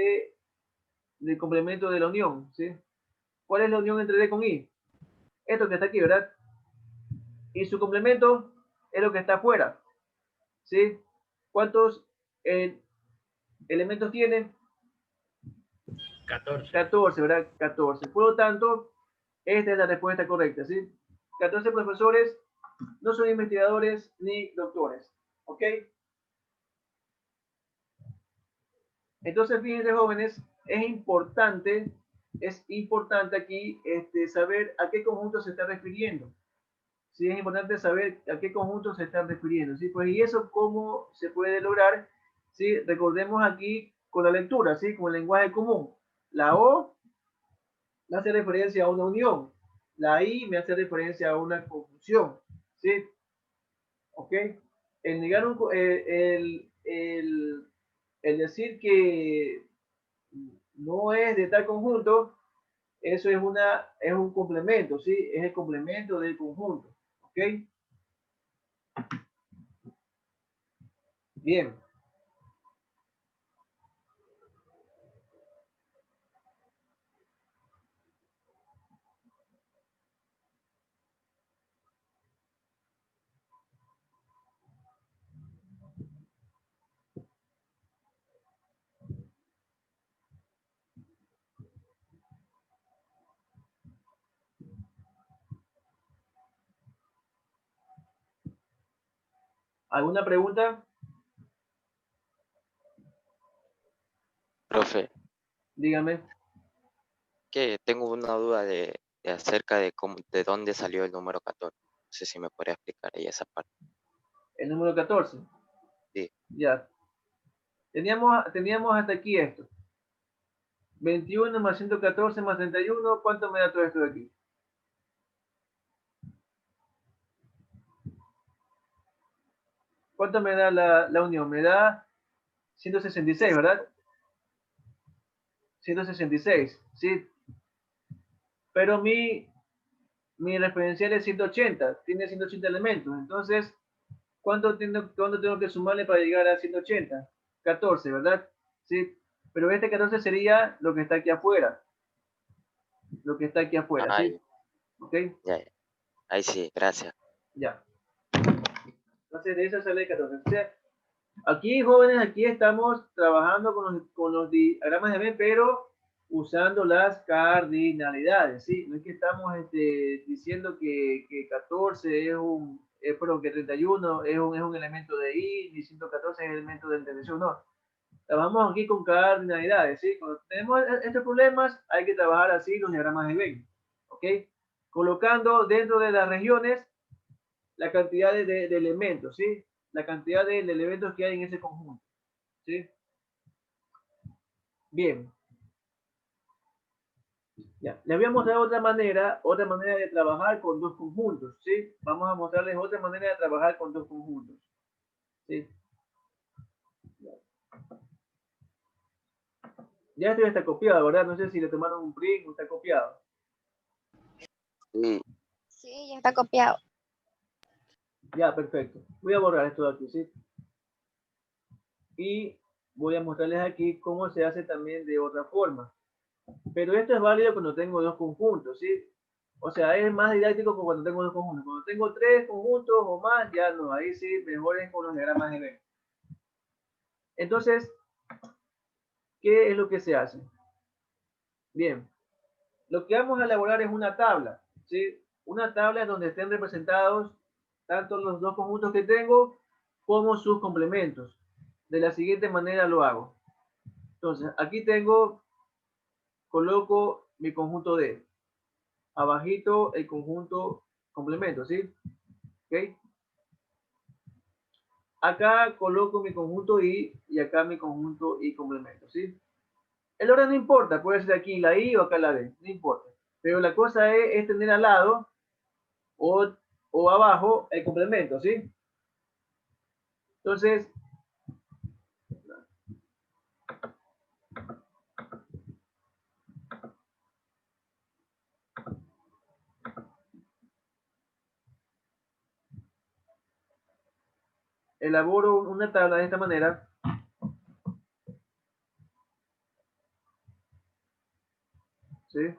del complemento de la unión, ¿sí? ¿Cuál es la unión entre D con I? Esto que está aquí, ¿verdad? Y su complemento es lo que está afuera, ¿sí? ¿Cuántos elementos tiene? 14. 14, ¿verdad? 14. Por lo tanto, esta es la respuesta correcta, ¿sí? 14 profesores no son investigadores ni doctores, ¿ok? Entonces, fíjense, jóvenes, es importante aquí saber a qué conjunto se está refiriendo. Sí, es importante saber a qué conjunto se están refiriendo, ¿sí? Pues, ¿y eso cómo se puede lograr? ¿Sí? Recordemos aquí con la lectura, ¿sí? Con el lenguaje común. La O me hace referencia a una unión. La I me hace referencia a una conjunción, ¿sí? ¿Ok? El negar el decir que no es de tal conjunto, eso es un complemento, ¿sí? Es el complemento del conjunto, ¿ok? Bien. ¿Alguna pregunta? Profe, Dígame. que tengo una duda de acerca de cómo, de dónde salió el número 14. No sé si me podría explicar ahí esa parte. El número 14. Sí, Ya. Teníamos hasta aquí esto. 21 más 114 más 31. ¿Cuánto me da todo esto de aquí? ¿Cuánto me da la unión? Me da 166, ¿verdad? 166, ¿sí? Pero mi referencial es 180. Tiene 180 elementos. Entonces, ¿cuánto tengo que sumarle para llegar a 180? 14, ¿verdad? Sí. Pero este 14 sería lo que está aquí afuera. Lo que está aquí afuera, ¿sí? ahí, ¿Ok? ya, ya. Ahí sí, gracias. Ya. Entonces, de esa sale el 14. O sea, aquí, jóvenes, aquí estamos trabajando con los diagramas de B, pero usando las cardinalidades, ¿sí? No es que estamos diciendo que 14 perdón, que 31 es un elemento de I, ni 114 es el elemento de intervención, no. Trabajamos aquí con cardinalidades, ¿sí? Cuando tenemos estos problemas, hay que trabajar así los diagramas de Venn, ¿ok? Colocando dentro de las regiones la cantidad de elementos, ¿sí? La cantidad de elementos que hay en ese conjunto, ¿sí? Bien. Ya. Les voy a mostrar otra manera de trabajar con dos conjuntos, ¿sí? Vamos a mostrarles otra manera de trabajar con dos conjuntos, ¿sí? Ya esto ya está copiado, ¿verdad? No sé si le tomaron un print o está copiado. Sí, Sí, ya está copiado. Ya, perfecto. Voy a borrar esto de aquí, ¿sí? Y voy a mostrarles aquí cómo se hace también de otra forma. Pero esto es válido cuando tengo dos conjuntos, ¿sí? O sea, es más didáctico que cuando tengo dos conjuntos. Cuando tengo tres conjuntos o más, ya no. Ahí sí, mejor es con los diagramas de Venn. Entonces, ¿qué es lo que se hace? Bien, lo que vamos a elaborar es una tabla, ¿sí? Una tabla en donde estén representados tanto los dos conjuntos que tengo como sus complementos. De la siguiente manera lo hago. Entonces, aquí coloco mi conjunto D. Abajito el conjunto complemento, ¿sí? ¿Ok? Acá coloco mi conjunto I y acá mi conjunto I complemento, ¿sí? El orden no importa, puede ser aquí la I o acá la D, no importa. Pero la cosa es tener al lado o abajo el complemento, ¿sí? Entonces, elaboro una tabla de esta manera. ¿Sí?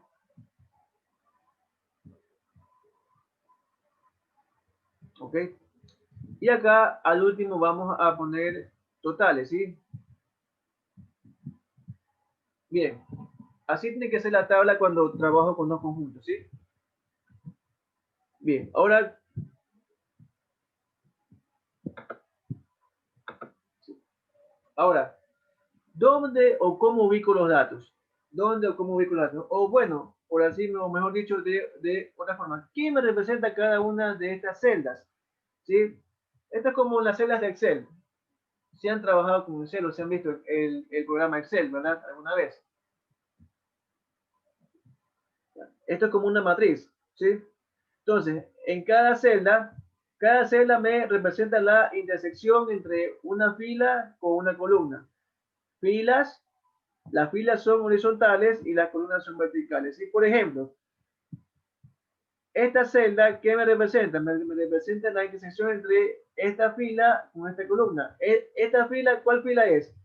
¿Ok? Y acá al último vamos a poner totales, ¿sí? Bien, así tiene que ser la tabla cuando trabajo con dos conjuntos, ¿sí? Bien, ahora, ¿dónde o cómo ubico los datos? ¿Dónde o cómo ubico los datos? O bueno, por así, o mejor dicho, de otra forma, ¿quién me representa cada una de estas celdas? ¿Sí? Esto es como las celdas de Excel. Si han trabajado con Excel o si han visto el programa Excel, ¿verdad? Alguna vez. Esto es como una matriz, ¿sí? Entonces, en cada celda me representa la intersección entre una fila con una columna. Filas, las filas son horizontales y las columnas son verticales. Y por ejemplo, esta celda, ¿qué me representa? Me representa la intersección entre esta fila con esta columna. Esta fila, ¿cuál fila es?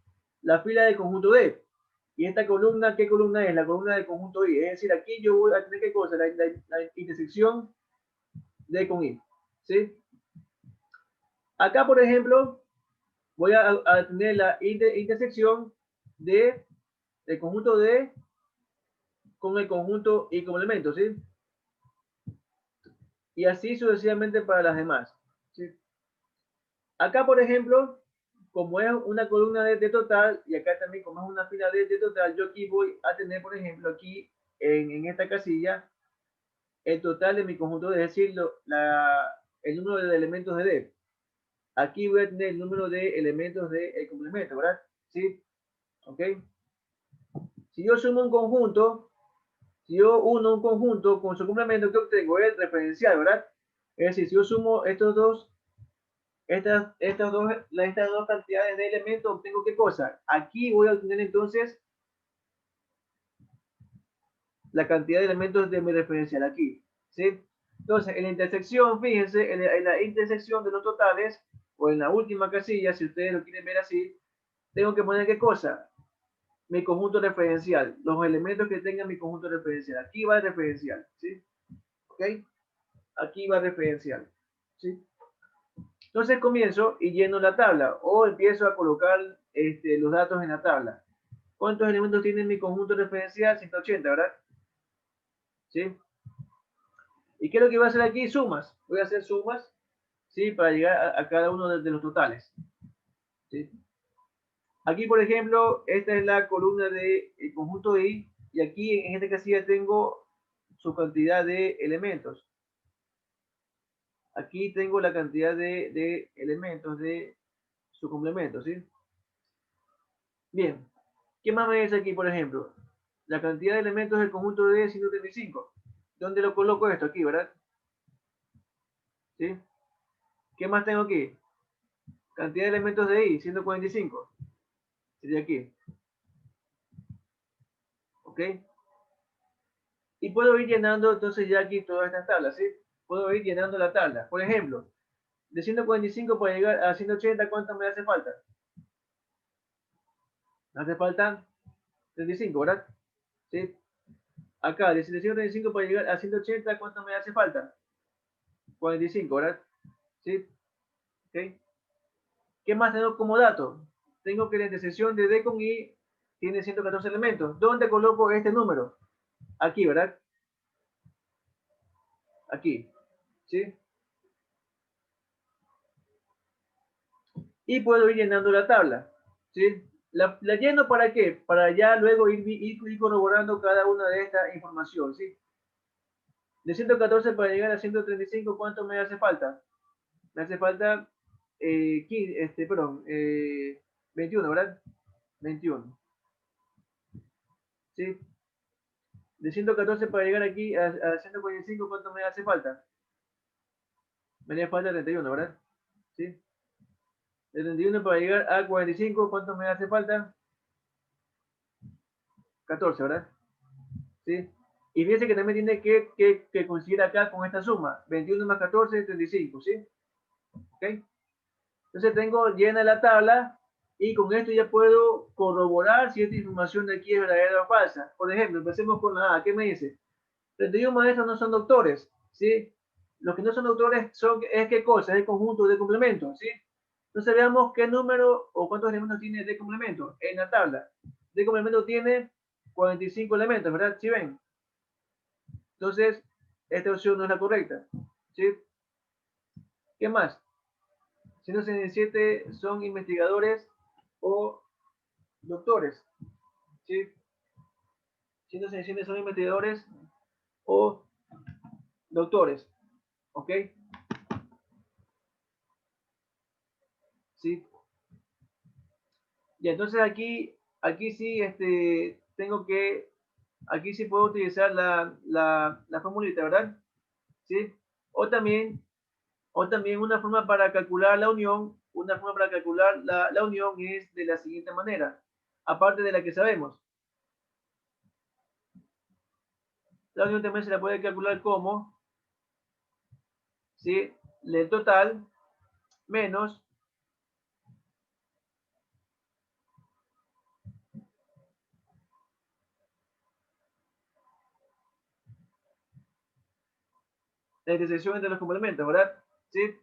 La fila del conjunto D. Y esta columna, ¿qué columna es? La columna del conjunto I. Es decir, aquí yo voy a tener ¿qué cosa? La intersección D con I. ¿Sí? Acá, por ejemplo, voy a tener la intersección de el conjunto D con el conjunto I como elemento, ¿sí? Y así sucesivamente para las demás, ¿sí? Acá, por ejemplo, como es una columna de total, y acá también como es una fila de total, yo aquí voy a tener, por ejemplo, aquí en esta casilla, el total de mi conjunto, es decir, el número de elementos de D. Aquí voy a tener el número de elementos del complemento, ¿verdad? ¿Sí? ¿Ok? Si yo sumo un conjunto, si yo uno un conjunto con su complemento, ¿qué obtengo? El referencial, ¿verdad? Es decir, si yo sumo estas dos cantidades de elementos, obtengo ¿qué cosa? Aquí voy a obtener entonces la cantidad de elementos de mi referencial aquí, ¿sí? Entonces, en la intersección, fíjense, en la intersección de los totales, o en la última casilla, si ustedes lo quieren ver así, tengo que poner ¿qué cosa? Mi conjunto referencial, los elementos que tenga mi conjunto referencial. Aquí va el referencial, ¿sí? ¿Ok? Aquí va el referencial, ¿sí? Entonces comienzo y lleno la tabla, o empiezo a colocar los datos en la tabla. ¿Cuántos elementos tiene mi conjunto referencial? 180, ¿verdad? ¿Sí? ¿Y qué es lo que voy a hacer aquí? Sumas. Voy a hacer sumas, ¿sí? Para llegar a cada uno de los totales, ¿sí? Aquí, por ejemplo, esta es la columna del conjunto I, y aquí en esta casilla tengo su cantidad de elementos. Aquí tengo la cantidad de elementos de su complemento, ¿sí? Bien. ¿Qué más me dice aquí, por ejemplo? La cantidad de elementos del conjunto D es 135. ¿Dónde lo coloco esto? Aquí, ¿verdad? ¿Sí? ¿Qué más tengo aquí? Cantidad de elementos de I, 145. Sería aquí. ¿Ok? Y puedo ir llenando entonces ya aquí todas estas tablas, ¿sí? Puedo ir llenando la tabla. Por ejemplo, de 145 para llegar a 180, ¿cuánto me hace falta? Me hace falta 35, ¿verdad? ¿Sí? Acá, de 135 para llegar a 180, ¿cuánto me hace falta? 45, ¿verdad? ¿Sí? ¿Ok? ¿Qué más tengo como dato? Tengo que la intersección de D con I tiene 114 elementos. ¿Dónde coloco este número? Aquí, ¿verdad? Aquí. ¿Sí? Y puedo ir llenando la tabla. ¿Sí? ¿La lleno para qué? Para ya luego ir corroborando cada una de esta información, ¿sí? De 114 para llegar a 135, ¿cuánto me hace falta? Me hace falta 21, ¿verdad? 21. ¿Sí? De 114 para llegar aquí a 145, ¿cuánto me hace falta? Me hace falta 31, ¿verdad? ¿Sí? De 31 para llegar a 45, ¿cuánto me hace falta? 14, ¿verdad? ¿Sí? Y fíjense que también tiene que coincidir acá con esta suma. 21 más 14, 35, ¿sí? ¿Ok? Entonces tengo llena la tabla y con esto ya puedo corroborar si esta información de aquí es verdadera o falsa. Por ejemplo, empecemos con la A. ¿Qué me dice? 31 maestros no son doctores, ¿sí? Los que no son doctores ¿es qué cosa? Es el conjunto de complementos, ¿sí? Entonces veamos qué número o cuántos elementos tiene de complemento en la tabla. De complemento tiene 45 elementos, ¿verdad? ¿Sí ven? Entonces, esta opción no es la correcta, ¿sí? ¿Qué más? 167 son investigadores o doctores, ¿sí? 167 son investigadores o doctores, ¿ok? ¿Sí? Y entonces aquí sí, aquí sí puedo utilizar la formulita, ¿verdad? ¿Sí? O también, una forma para calcular la unión, la unión es de la siguiente manera, aparte de la que sabemos. La unión también se la puede calcular como, ¿sí? El total menos la intersección entre los complementos, ¿verdad? ¿Sí?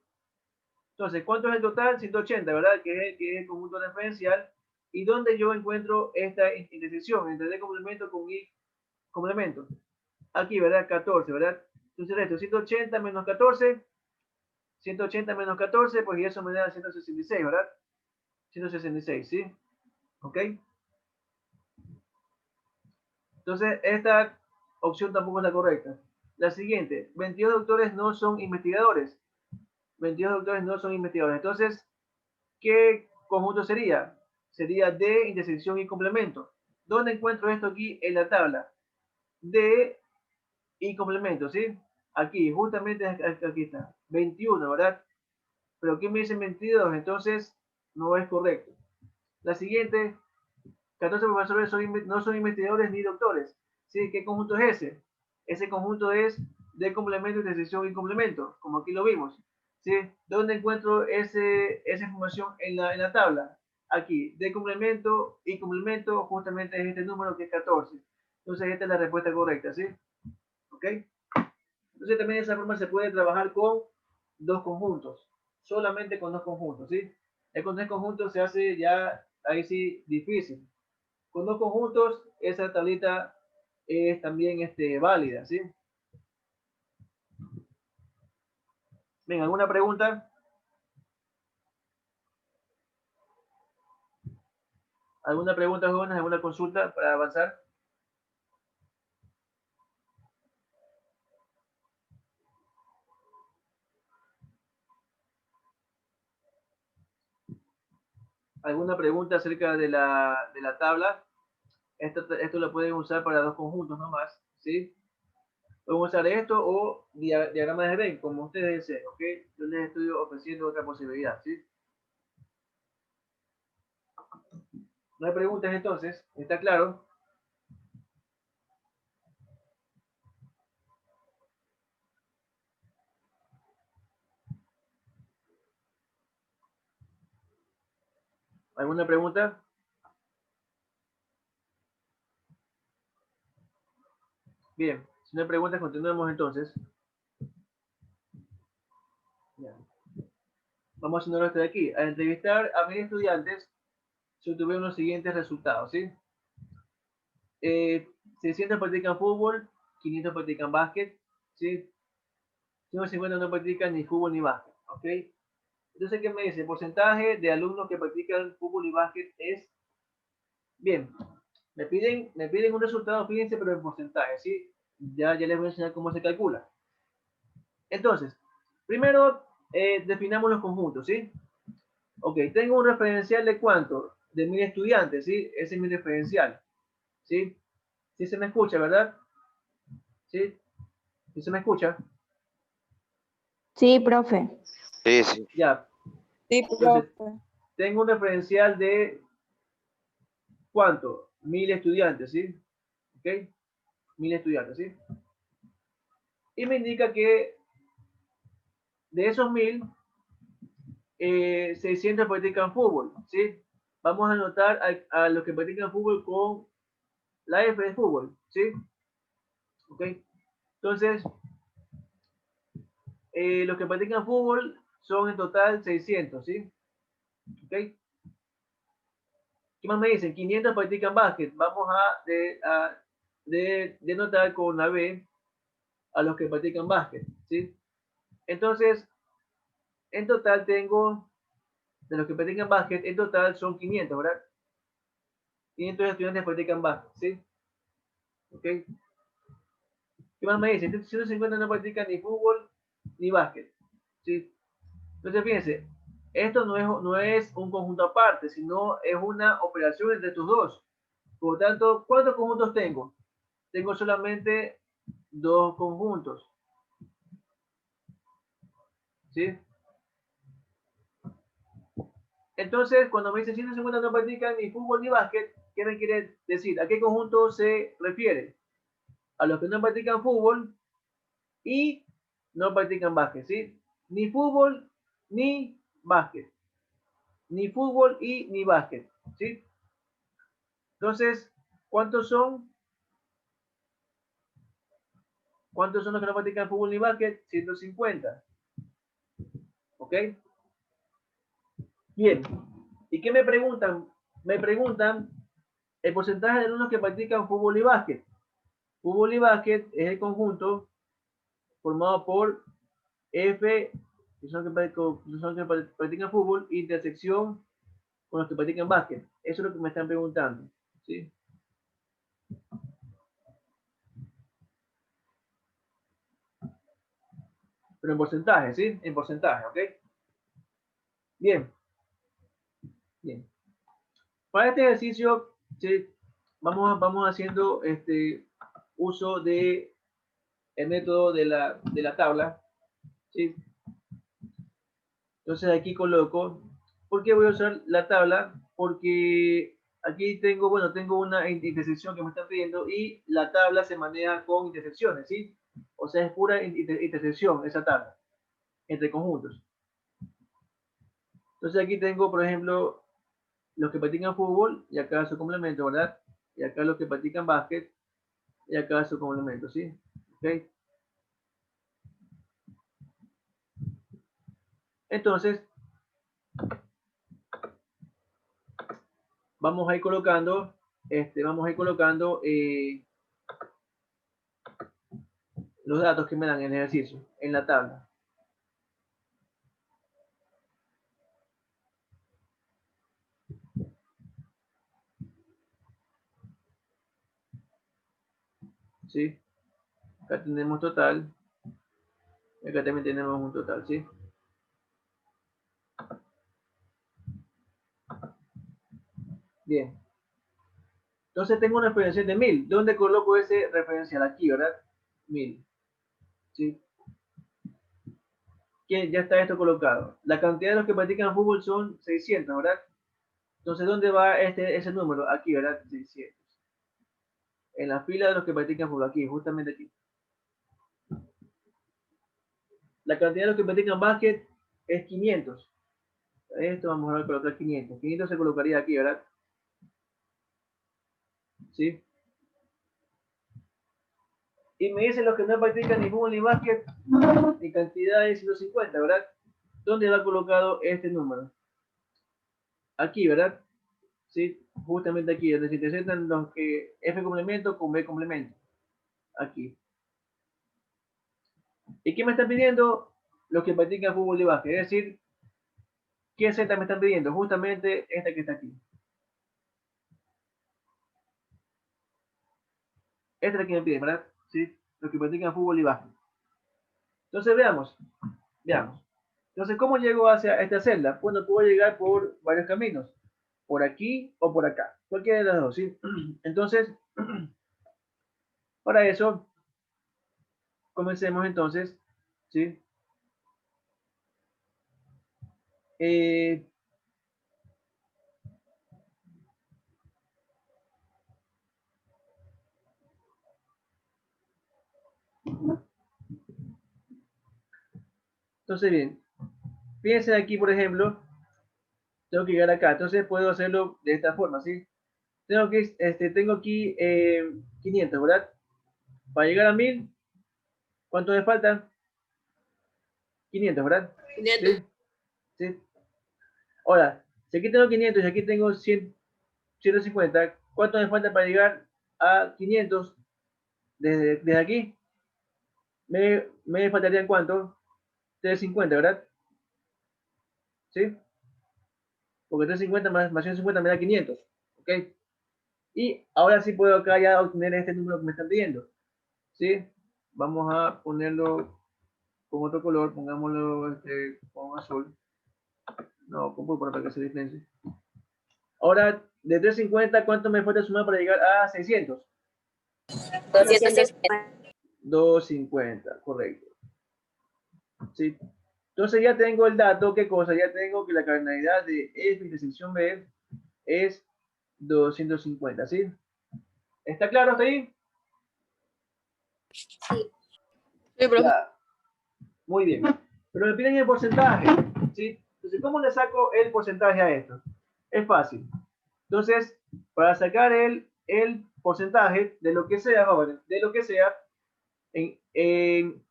Entonces, ¿cuánto es el total? 180, ¿verdad? Que es el conjunto referencial. ¿Y dónde yo encuentro esta intersección entre D complemento con I complemento? Aquí, ¿verdad? 14, ¿verdad? Entonces, esto, 180 menos 14, 180 menos 14, pues y eso me da 166, ¿verdad? 166, ¿sí? ¿Ok? Entonces, esta opción tampoco es la correcta. La siguiente, 22 doctores no son investigadores. 22 doctores no son investigadores. Entonces, ¿qué conjunto sería? Sería D, intersección y complemento. ¿Dónde encuentro esto aquí en la tabla? D y complemento, ¿sí? Aquí, justamente aquí está. 21, ¿verdad? Pero aquí me dicen 22, entonces no es correcto. La siguiente, 14 profesores no son investigadores ni doctores. ¿Sí? ¿Qué conjunto es ese? Ese conjunto es de complemento, intersección y complemento, como aquí lo vimos. ¿Sí? ¿Dónde encuentro esa información en la tabla? Aquí, de complemento y complemento, justamente es este número que es 14. Entonces, esta es la respuesta correcta, ¿sí? ¿Ok? Entonces, también de esa forma se puede trabajar con dos conjuntos, solamente con dos conjuntos, ¿sí? Con tres conjuntos se hace ya, ahí sí, difícil. Con dos conjuntos, esa tablita es también válida, ¿sí? Bien, ¿alguna pregunta? ¿Alguna pregunta, jóvenes? ¿Alguna consulta para avanzar? ¿Alguna pregunta acerca de la tabla? Esto lo pueden usar para dos conjuntos nomás, ¿sí? Pueden usar esto o diagrama de Venn, como ustedes deseen, ¿ok? Yo les estoy ofreciendo otra posibilidad, ¿sí? No hay preguntas entonces, ¿está claro? ¿Alguna pregunta? Bien, si no hay preguntas, continuemos entonces. Ya. Vamos a hacer esto de aquí. Al entrevistar a 1000 estudiantes, se obtuvieron los siguientes resultados, ¿sí? 600 practican fútbol, 500 practican básquet, ¿sí? 150 no practican ni fútbol ni básquet, ¿ok? Entonces, ¿qué me dice? El porcentaje de alumnos que practican fútbol y básquet es Bien, me piden un resultado, fíjense, pero en porcentaje, ¿sí? Ya les voy a enseñar cómo se calcula. Entonces, primero definamos los conjuntos, ¿sí? Ok, tengo un referencial de cuánto? De 1000 estudiantes, ¿sí? Ese es mi referencial, ¿sí? ¿Sí se me escucha, verdad? ¿Sí? ¿Sí se me escucha? Sí, profe. Sí, sí. Ya. Sí, Entonces, tengo un referencial de ¿cuánto? 1000 estudiantes, ¿sí? ¿Ok? 1000 estudiantes, ¿sí? Y me indica que de esos 1000, 600 practican fútbol, ¿sí? Vamos a anotar a los que practican fútbol con la F de fútbol, ¿sí? ¿Ok? Entonces, los que practican fútbol son en total 600, ¿sí? ¿Ok? ¿Qué más me dicen? 500 practican básquet. Vamos a denotar con la B a los que practican básquet, ¿sí? Entonces, en total tengo, de los que practican básquet, en total son 500, ¿verdad? 500 estudiantes practican básquet, ¿sí? ¿Ok? ¿Qué más me dicen? 150 no practican ni fútbol ni básquet, ¿sí? Entonces, fíjense, esto no es un conjunto aparte, sino es una operación entre estos dos. Por lo tanto, ¿cuántos conjuntos tengo? Tengo solamente dos conjuntos, ¿sí? Entonces, cuando me dicen 150 no practican ni fútbol ni básquet, ¿qué me quiere decir? ¿A qué conjunto se refiere? A los que no practican fútbol y no practican básquet, ¿sí? Ni fútbol ni básquet. Ni fútbol y ni básquet, ¿sí? Entonces, ¿cuántos son? ¿Cuántos son los que no practican fútbol ni básquet? 150. ¿Ok? Bien. ¿Y qué me preguntan? Me preguntan el porcentaje de alumnos que practican fútbol y básquet. Fútbol y básquet es el conjunto formado por F, que son los que practican fútbol, intersección con los que practican básquet. Eso es lo que me están preguntando, ¿sí? Pero en porcentaje, ¿sí? En porcentaje, ¿ok? Bien, bien. Para este ejercicio, ¿sí? Vamos haciendo uso de el método de la tabla, ¿sí? Entonces aquí coloco, ¿por qué voy a usar la tabla? Porque aquí tengo, bueno, tengo una intersección que me están pidiendo y la tabla se maneja con intersecciones, ¿sí? O sea, es pura intersección esa tabla entre conjuntos. Entonces aquí tengo, por ejemplo, los que practican fútbol y acá su complemento, ¿verdad? Y acá los que practican básquet y acá su complemento, ¿sí? ¿Ok? Entonces, vamos a ir colocando, los datos que me dan en el ejercicio, en la tabla. ¿Sí? Acá tenemos total, y acá también tenemos un total, ¿sí? Bien. Entonces tengo una referencial de 1000. ¿Dónde coloco ese referencial? Aquí, ¿verdad? 1000. ¿Sí? Que ya está esto colocado. La cantidad de los que practican fútbol son 600, ¿verdad? Entonces, ¿dónde va ese número? Aquí, ¿verdad? 600. En la fila de los que practican fútbol, aquí, justamente aquí. La cantidad de los que practican básquet es 500. Esto vamos a colocar 500. 500 se colocaría aquí, ¿verdad? ¿Sí? Y me dicen los que no practican ni fútbol ni básquet, mi cantidad es 150, ¿verdad? ¿Dónde va colocado este número? Aquí, ¿verdad? Sí, justamente aquí, donde se interceptan los que F complemento con B complemento. Aquí. ¿Y qué me están pidiendo? Los que practican fútbol y básquet. Es decir, ¿qué Z me están pidiendo? Justamente esta que está aquí. Esta es la que me piden, ¿verdad? ¿Sí? Los que practican fútbol y básquet. Entonces, veamos. Veamos. Entonces, ¿cómo llego hacia esta celda? Bueno, puedo llegar por varios caminos. Por aquí o por acá. Cualquiera de las dos, ¿sí? Entonces, para eso, comencemos entonces, ¿sí? Eh, entonces, bien. Piensen aquí, por ejemplo, tengo que llegar acá. Entonces, puedo hacerlo de esta forma, ¿sí? Tengo aquí 500, ¿verdad? Para llegar a 1000, ¿cuánto me falta? 500, ¿verdad? 500. ¿Sí? ¿Sí? Ahora, si aquí tengo 500 y aquí tengo 100, 150, ¿cuánto me falta para llegar a 500 desde aquí? Me faltarían ¿cuánto? 350, ¿verdad? ¿Sí? Porque 350 más 150 me da 500, ¿ok? Y ahora sí puedo acá ya obtener este número que me están pidiendo, ¿sí? Vamos a ponerlo con otro color, pongámoslo con azul, no, con púrpura para que se diferencie. Ahora, de 350, ¿cuánto me falta sumar para llegar a 600? 250. 250, correcto. ¿Sí? Entonces ya tengo el dato, ¿qué cosa? Ya tengo que la cardinalidad de F intersección B es 250, ¿sí? ¿Está claro hasta ahí? Sí, profe. Ya, muy bien. Pero me piden el porcentaje, ¿sí? Entonces, ¿cómo le saco el porcentaje a esto? Es fácil. Entonces, para sacar el porcentaje de lo que sea, jóvenes, de lo que sea, en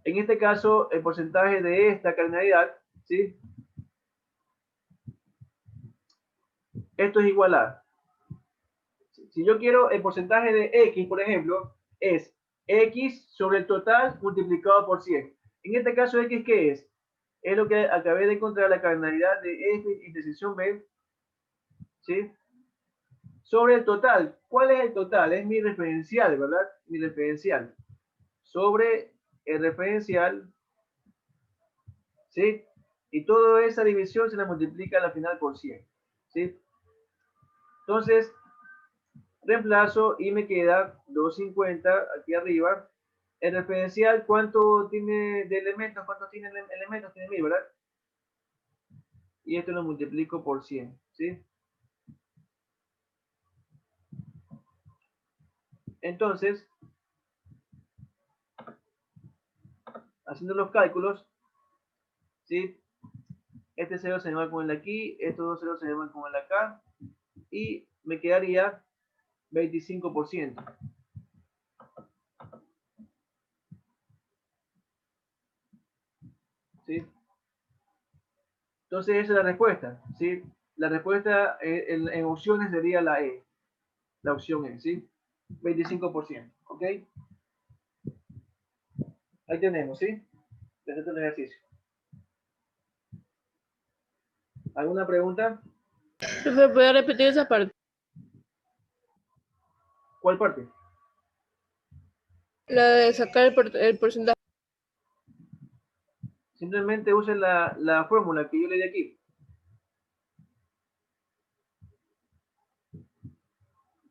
este caso, el porcentaje de esta cardinalidad, ¿sí? Esto es igual a, si yo quiero el porcentaje de X, por ejemplo, es X sobre el total multiplicado por 100. En este caso, X, ¿qué es? Es lo que acabé de encontrar, la cardinalidad de F intersección B, ¿sí? Sobre el total. ¿Cuál es el total? Es mi referencial, ¿verdad? Mi referencial. Sobre el referencial, ¿sí? Y toda esa división se la multiplica a la final por 100, ¿sí? Entonces, reemplazo y me queda 250 aquí arriba. El referencial, ¿cuánto tiene de elementos? ¿Cuántos tiene elementos? Tiene 1000, ¿verdad? Y esto lo multiplico por 100, ¿sí? Entonces, haciendo los cálculos, ¿sí? Este 0 se llama con el de aquí, estos dos ceros se llaman con el de acá, y me quedaría 25%. ¿Sí? Entonces esa es la respuesta, ¿sí? La respuesta en opciones sería la E, la opción E, ¿sí? 25%, ¿ok? Ahí tenemos, ¿sí? Este es el ejercicio. ¿Alguna pregunta? Profe, ¿puede repetir esa parte? ¿Cuál parte? La de sacar el porcentaje. Simplemente use la fórmula que yo le di aquí.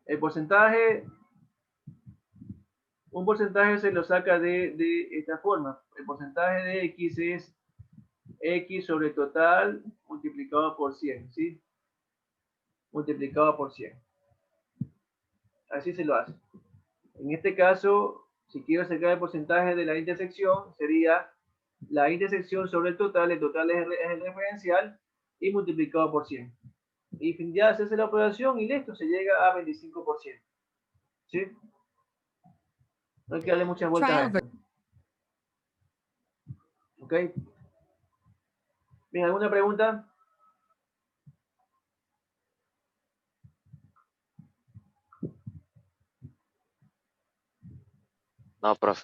El porcentaje, un porcentaje se lo saca de esta forma. El porcentaje de X es X sobre total multiplicado por 100, ¿sí? Multiplicado por 100. Así se lo hace. En este caso, si quiero sacar el porcentaje de la intersección, sería la intersección sobre el total es el referencial y multiplicado por 100. Y ya se hace la operación y listo, se llega a 25%. ¿Sí? No hay que darle muchas vueltas a esto. ¿Ok? Bien, ¿alguna pregunta? No, profe.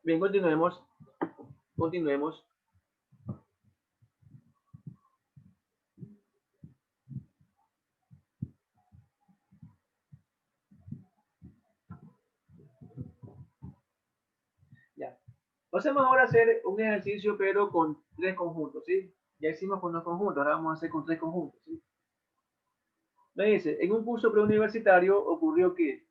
Bien, continuemos. Continuemos. Vamos ahora a hacer un ejercicio, pero con 3 conjuntos, ¿sí? Ya hicimos con 2 conjuntos, ahora vamos a hacer con 3 conjuntos, ¿sí? Me dice, en un curso preuniversitario ocurrió que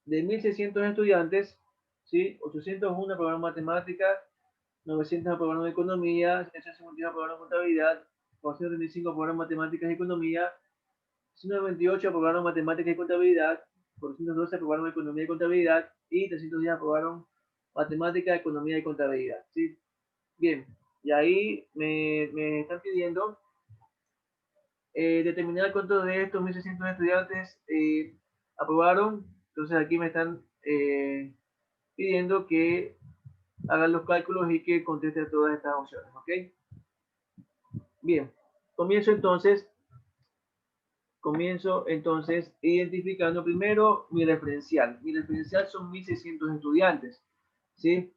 de 1.600 estudiantes, ¿sí? 801 aprobaron matemáticas, 900 aprobaron economía, 751 aprobaron contabilidad, 435 aprobaron matemáticas y economía, 198 aprobaron matemáticas y contabilidad, 412 aprobaron economía y contabilidad y 310 aprobaron matemática, economía y contabilidad, ¿sí? Bien, y ahí me están pidiendo determinar cuántos de estos 1.600 estudiantes aprobaron. Entonces aquí me están pidiendo que hagan los cálculos y que conteste todas estas opciones, ¿ok? Bien, comienzo entonces identificando primero mi referencial. Mi referencial son 1.600 estudiantes, ¿sí?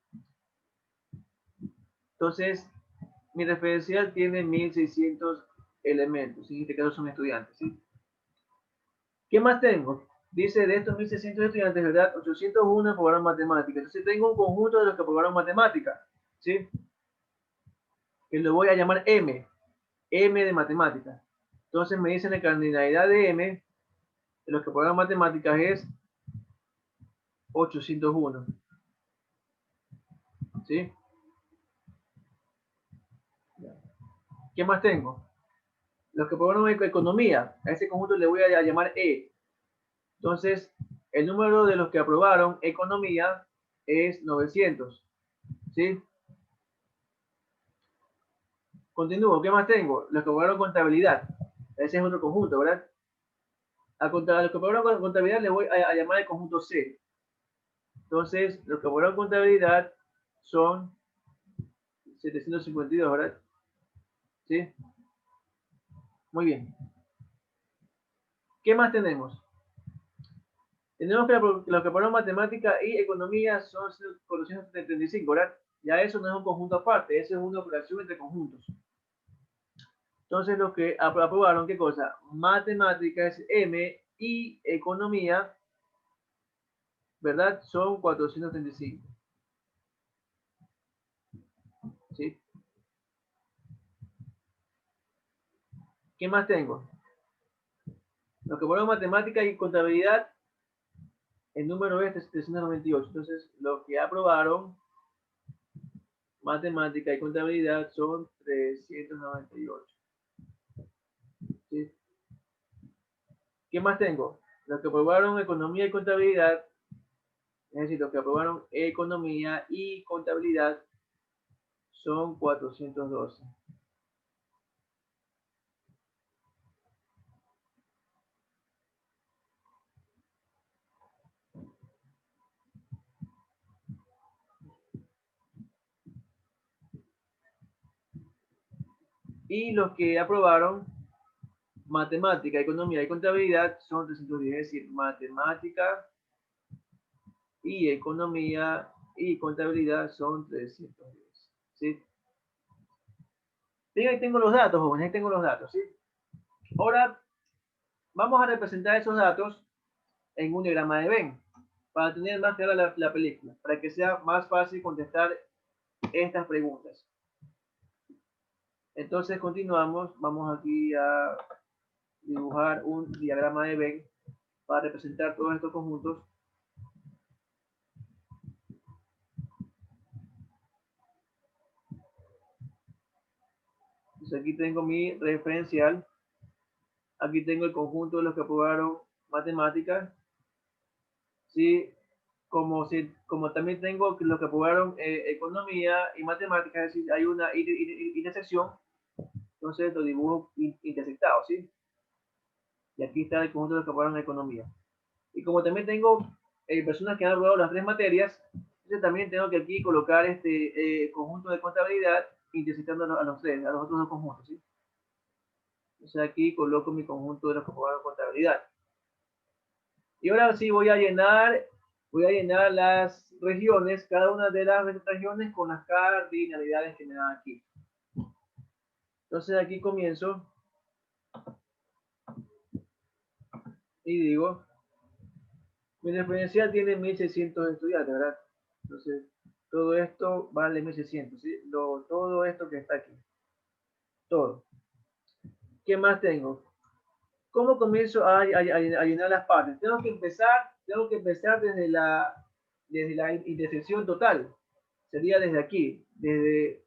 Entonces, mi referencial tiene 1.600 elementos, en este caso son estudiantes, ¿sí? ¿Qué más tengo? Dice, de estos 1.600 estudiantes, ¿verdad? 801 aprobaron matemáticas. Entonces tengo un conjunto de los que aprobaron matemáticas, ¿sí? Que lo voy a llamar M, M de matemáticas. Entonces me dicen la cardinalidad de M, de los que aprobaron matemáticas es 801, ¿sí? ¿Qué más tengo? Los que aprobaron economía, a ese conjunto le voy a llamar E. Entonces, el número de los que aprobaron economía es 900, ¿sí? Continúo, ¿qué más tengo? Los que aprobaron contabilidad, ese es otro conjunto, ¿verdad? A los que aprobaron contabilidad le voy a llamar el conjunto C. Entonces, los que aprobaron contabilidad son 752, ¿verdad? ¿Sí? Muy bien. ¿Qué más tenemos? Tenemos que los que aprobaron matemática y economía son 435, ¿verdad? Ya eso no es un conjunto aparte, eso es una operación entre conjuntos. Entonces, los que aprobaron, ¿qué cosa? Matemáticas M y economía, ¿verdad? Son 435. ¿Sí? ¿Qué más tengo? Los que aprobaron matemática y contabilidad, el número es 398. Entonces, los que aprobaron matemática y contabilidad son 398. ¿Sí? ¿Qué más tengo? Los que aprobaron economía y contabilidad, es decir, los que aprobaron economía y contabilidad son 412. Y los que aprobaron matemática, economía y contabilidad son 310, es decir, matemática y economía y contabilidad son 310. ¿Sí? Bien, ahí tengo los datos, jóvenes, ahí tengo los datos, ¿sí? Ahora vamos a representar esos datos en un diagrama de Venn para tener más clara la película, para que sea más fácil contestar estas preguntas. Entonces continuamos, vamos aquí a dibujar un diagrama de Venn para representar todos estos conjuntos. Entonces aquí tengo mi referencial, aquí tengo el conjunto de los que aprobaron matemáticas, ¿sí? Como también tengo los que aprobaron economía y matemáticas, es decir, hay una intersección, entonces lo dibujo intersectado, ¿sí? Y aquí está el conjunto de los que aprobaron economía. Y como también tengo personas que han aprobado las 3 materias, entonces también tengo que aquí colocar este conjunto de contabilidad intersectando a los otros 2 conjuntos, ¿sí? Entonces aquí coloco mi conjunto de los que aprobaron contabilidad. Y ahora sí voy a llenar las regiones, cada una de las regiones con las cardinalidades que me dan aquí. Entonces aquí comienzo y digo, mi referencial tiene 1.600 estudiantes, ¿verdad? Entonces todo esto va vale 1600, ¿sí? Todo esto que está aquí. Todo. ¿Qué más tengo? ¿Cómo comienzo a llenar las partes? Tengo que empezar desde la intersección total. Sería desde aquí, desde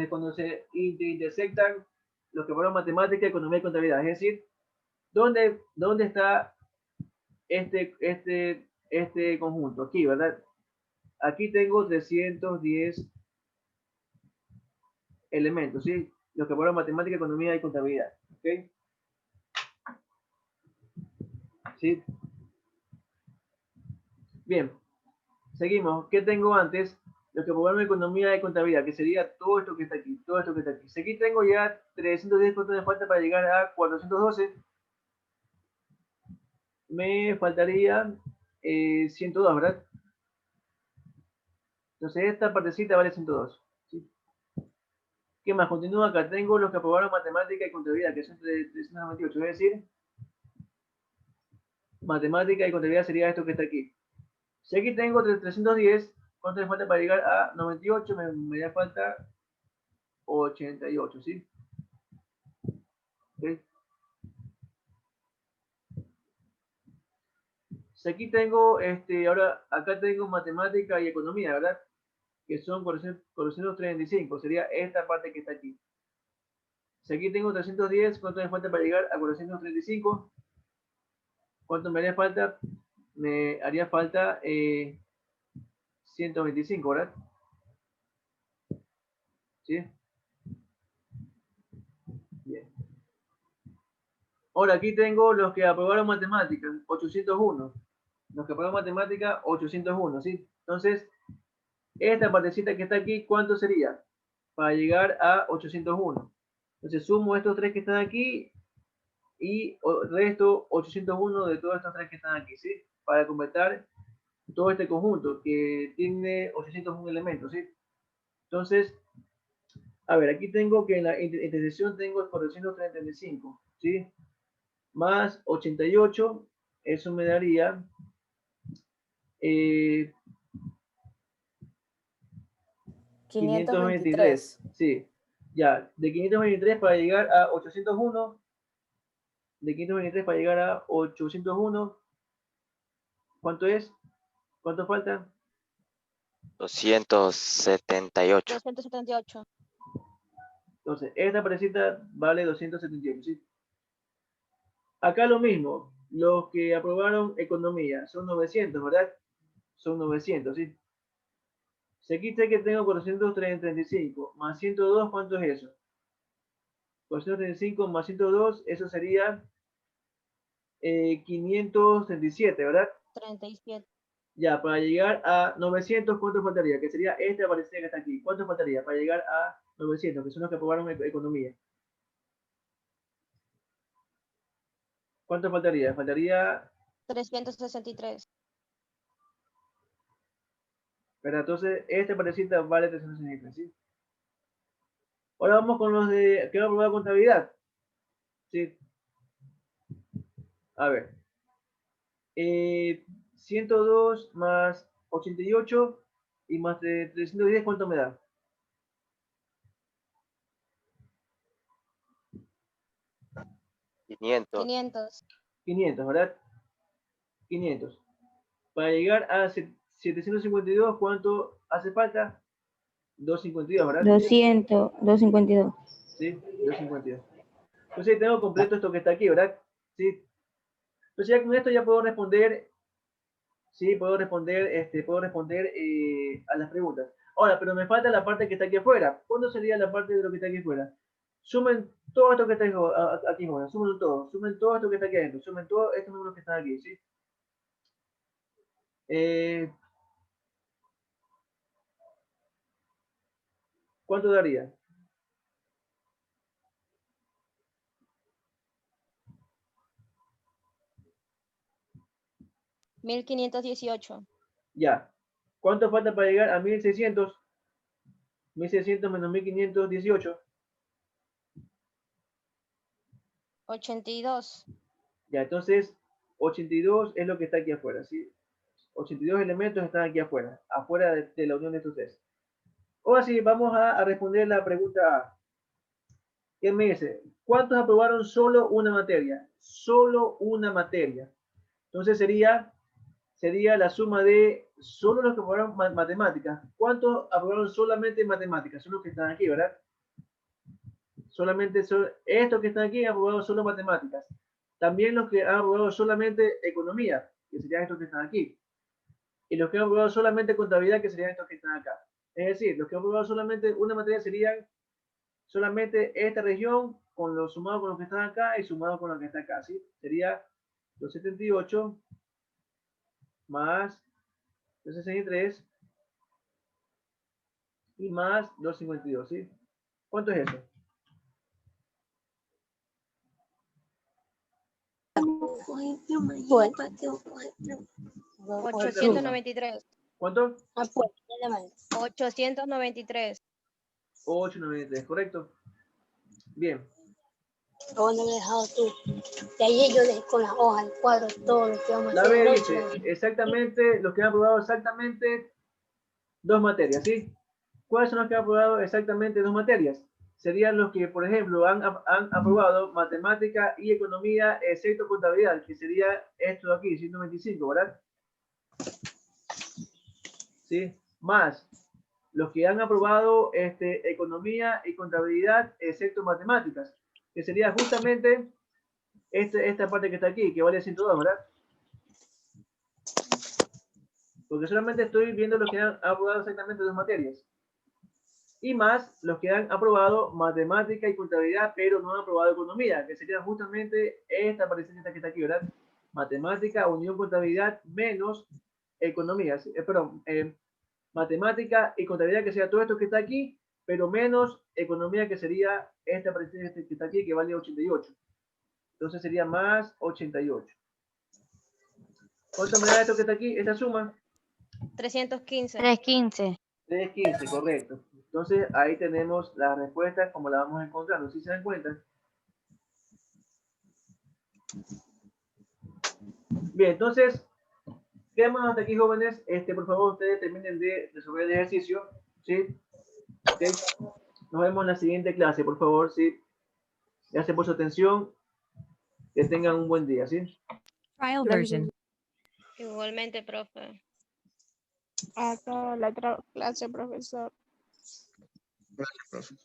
cuando se intersectan los que fueron matemática, economía y contabilidad. Es decir, ¿dónde está este conjunto? Aquí, ¿verdad? Aquí tengo 310 elementos, ¿sí? Los que fueron matemática, economía y contabilidad. ¿Ok? ¿Sí? Bien. Seguimos. ¿Qué tengo antes? Lo que fueron economía y contabilidad, que sería todo esto que está aquí, todo esto que está aquí. Si aquí tengo ya 310, ¿cuánto me falta para llegar a 412? Me faltaría 102, ¿verdad? Entonces esta partecita vale 102. ¿Sí? ¿Qué más? Continúa acá. Tengo los que aprobaron matemática y contabilidad, que son 398. Es decir, matemática y contabilidad sería esto que está aquí. Si aquí tengo 310, ¿cuánto me falta para llegar a 98? Me da falta 88, ¿sí? ¿Okay? Si aquí tengo, ahora acá tengo matemática y economía, ¿verdad? Que son 435, sería esta parte que está aquí. Si aquí tengo 310, ¿cuánto me falta para llegar a 435? ¿Cuánto me haría falta? Me haría falta 125, ¿verdad? ¿Sí? Bien. Ahora aquí tengo los que aprobaron matemáticas, 801. Los que aprobaron matemática, 801, ¿sí? Entonces, esta partecita que está aquí, ¿cuánto sería? Para llegar a 801. Entonces, sumo estos tres que están aquí y resto 801 de todos estos tres que están aquí, ¿sí? Para completar todo este conjunto que tiene 801 elementos, ¿sí? Entonces, a ver, aquí tengo que en la intersección tengo 435, ¿sí? Más 88, eso me daría 523. Sí, ya, de 523 para llegar a 801, de 523 para llegar a 801, ¿cuánto es? ¿Cuánto falta? 278. 278. Entonces, esta parecita vale 278, ¿sí? Acá lo mismo, los que aprobaron economía son 900, ¿verdad? Son 900, ¿sí? Si aquí está que tengo 435 más 102, ¿cuánto es eso? 435 más 102, eso sería 537, ¿verdad? 37. Ya, para llegar a 900, ¿cuánto faltaría? Que sería esta parecida que está aquí. ¿Cuánto faltaría para llegar a 900, que son los que aprobaron economía? ¿Cuánto faltaría? Faltaría, 363. ¿verdad? Entonces, esta parecida vale 363, ¿sí? Ahora vamos con los de que va a probar contabilidad. ¿Sí? A ver. 102 más 88 y más de 310, ¿cuánto me da? 500. 500. 500, ¿verdad? 500. Para llegar a 752, ¿cuánto hace falta? 252, ¿verdad? 252. Sí, 252. Entonces tengo completo esto que está aquí, ¿verdad? Sí. Entonces ya con esto ya puedo responder, sí, puedo responder a las preguntas. Ahora, pero me falta la parte que está aquí afuera. ¿Cuándo sería la parte de lo que está aquí afuera? Sumen todo esto que está aquí afuera, sumen todo esto que está aquí adentro, sumen todos estos números que están aquí, ¿sí? ¿Cuánto daría? 1518. Ya. ¿Cuánto falta para llegar a 1600? 1600 menos 1518. 82. Ya, entonces 82 es lo que está aquí afuera, ¿sí? 82 elementos están aquí afuera, afuera de la unión de estos tres. Ahora sí, vamos a responder la pregunta A. ¿Qué me dice? ¿Cuántos aprobaron solo una materia? Solo una materia. Entonces sería la suma de solo los que aprobaron matemáticas. ¿Cuántos aprobaron solamente matemáticas? Son los que están aquí, ¿verdad? Solamente son estos que están aquí han aprobado solo matemáticas. También los que han aprobado solamente economía, que serían estos que están aquí. Y los que han aprobado solamente contabilidad, que serían estos que están acá. Es decir, los que han aprobado solamente una materia serían solamente esta región con lo sumado con los que están acá y sumado con los que están acá, ¿sí? Sería 278 más 263 y más 252, ¿sí? ¿Cuánto es eso? Bueno, 893. ¿Cuánto? 893. 893, ¿correcto? Bien. ¿dónde me he dejado tú? De ahí yo dejé con las hojas, el cuadro, todo lo que vamos a La hacer. B noche, dice exactamente los que han aprobado exactamente dos materias, ¿sí? ¿Cuáles son los que han aprobado exactamente dos materias? Serían los que, por ejemplo, han aprobado matemática y economía, excepto contabilidad, que sería esto de aquí, 125, ¿verdad? ¿Sí? Más los que han aprobado economía y contabilidad, excepto matemáticas, que sería justamente esta parte que está aquí, que vale 102, ¿verdad? Porque solamente estoy viendo los que han aprobado exactamente dos materias. Y más los que han aprobado matemática y contabilidad, pero no han aprobado economía, que sería justamente esta parecida que está aquí, ¿verdad? Matemática, unión contabilidad, menos economía. Perdón, matemática y contabilidad, que sería todo esto que está aquí, pero menos economía, que sería esta parecida que está aquí, que vale 88. Entonces sería más 88. ¿Cuánto me da esto que está aquí? Esta suma. 315. 315. 315, correcto. Entonces ahí tenemos las respuestas como las vamos encontrando. ¿Sí se dan cuenta? Bien, entonces, quedamos hasta aquí, jóvenes. Por favor, ustedes terminen de resolver el ejercicio. ¿Sí? ¿Okay? Nos vemos en la siguiente clase, por favor. ¿Sí? Gracias por su atención. Que tengan un buen día. ¿Sí? Trial version. Igualmente, profe. Hasta la otra clase, profesor. Gracias, profe.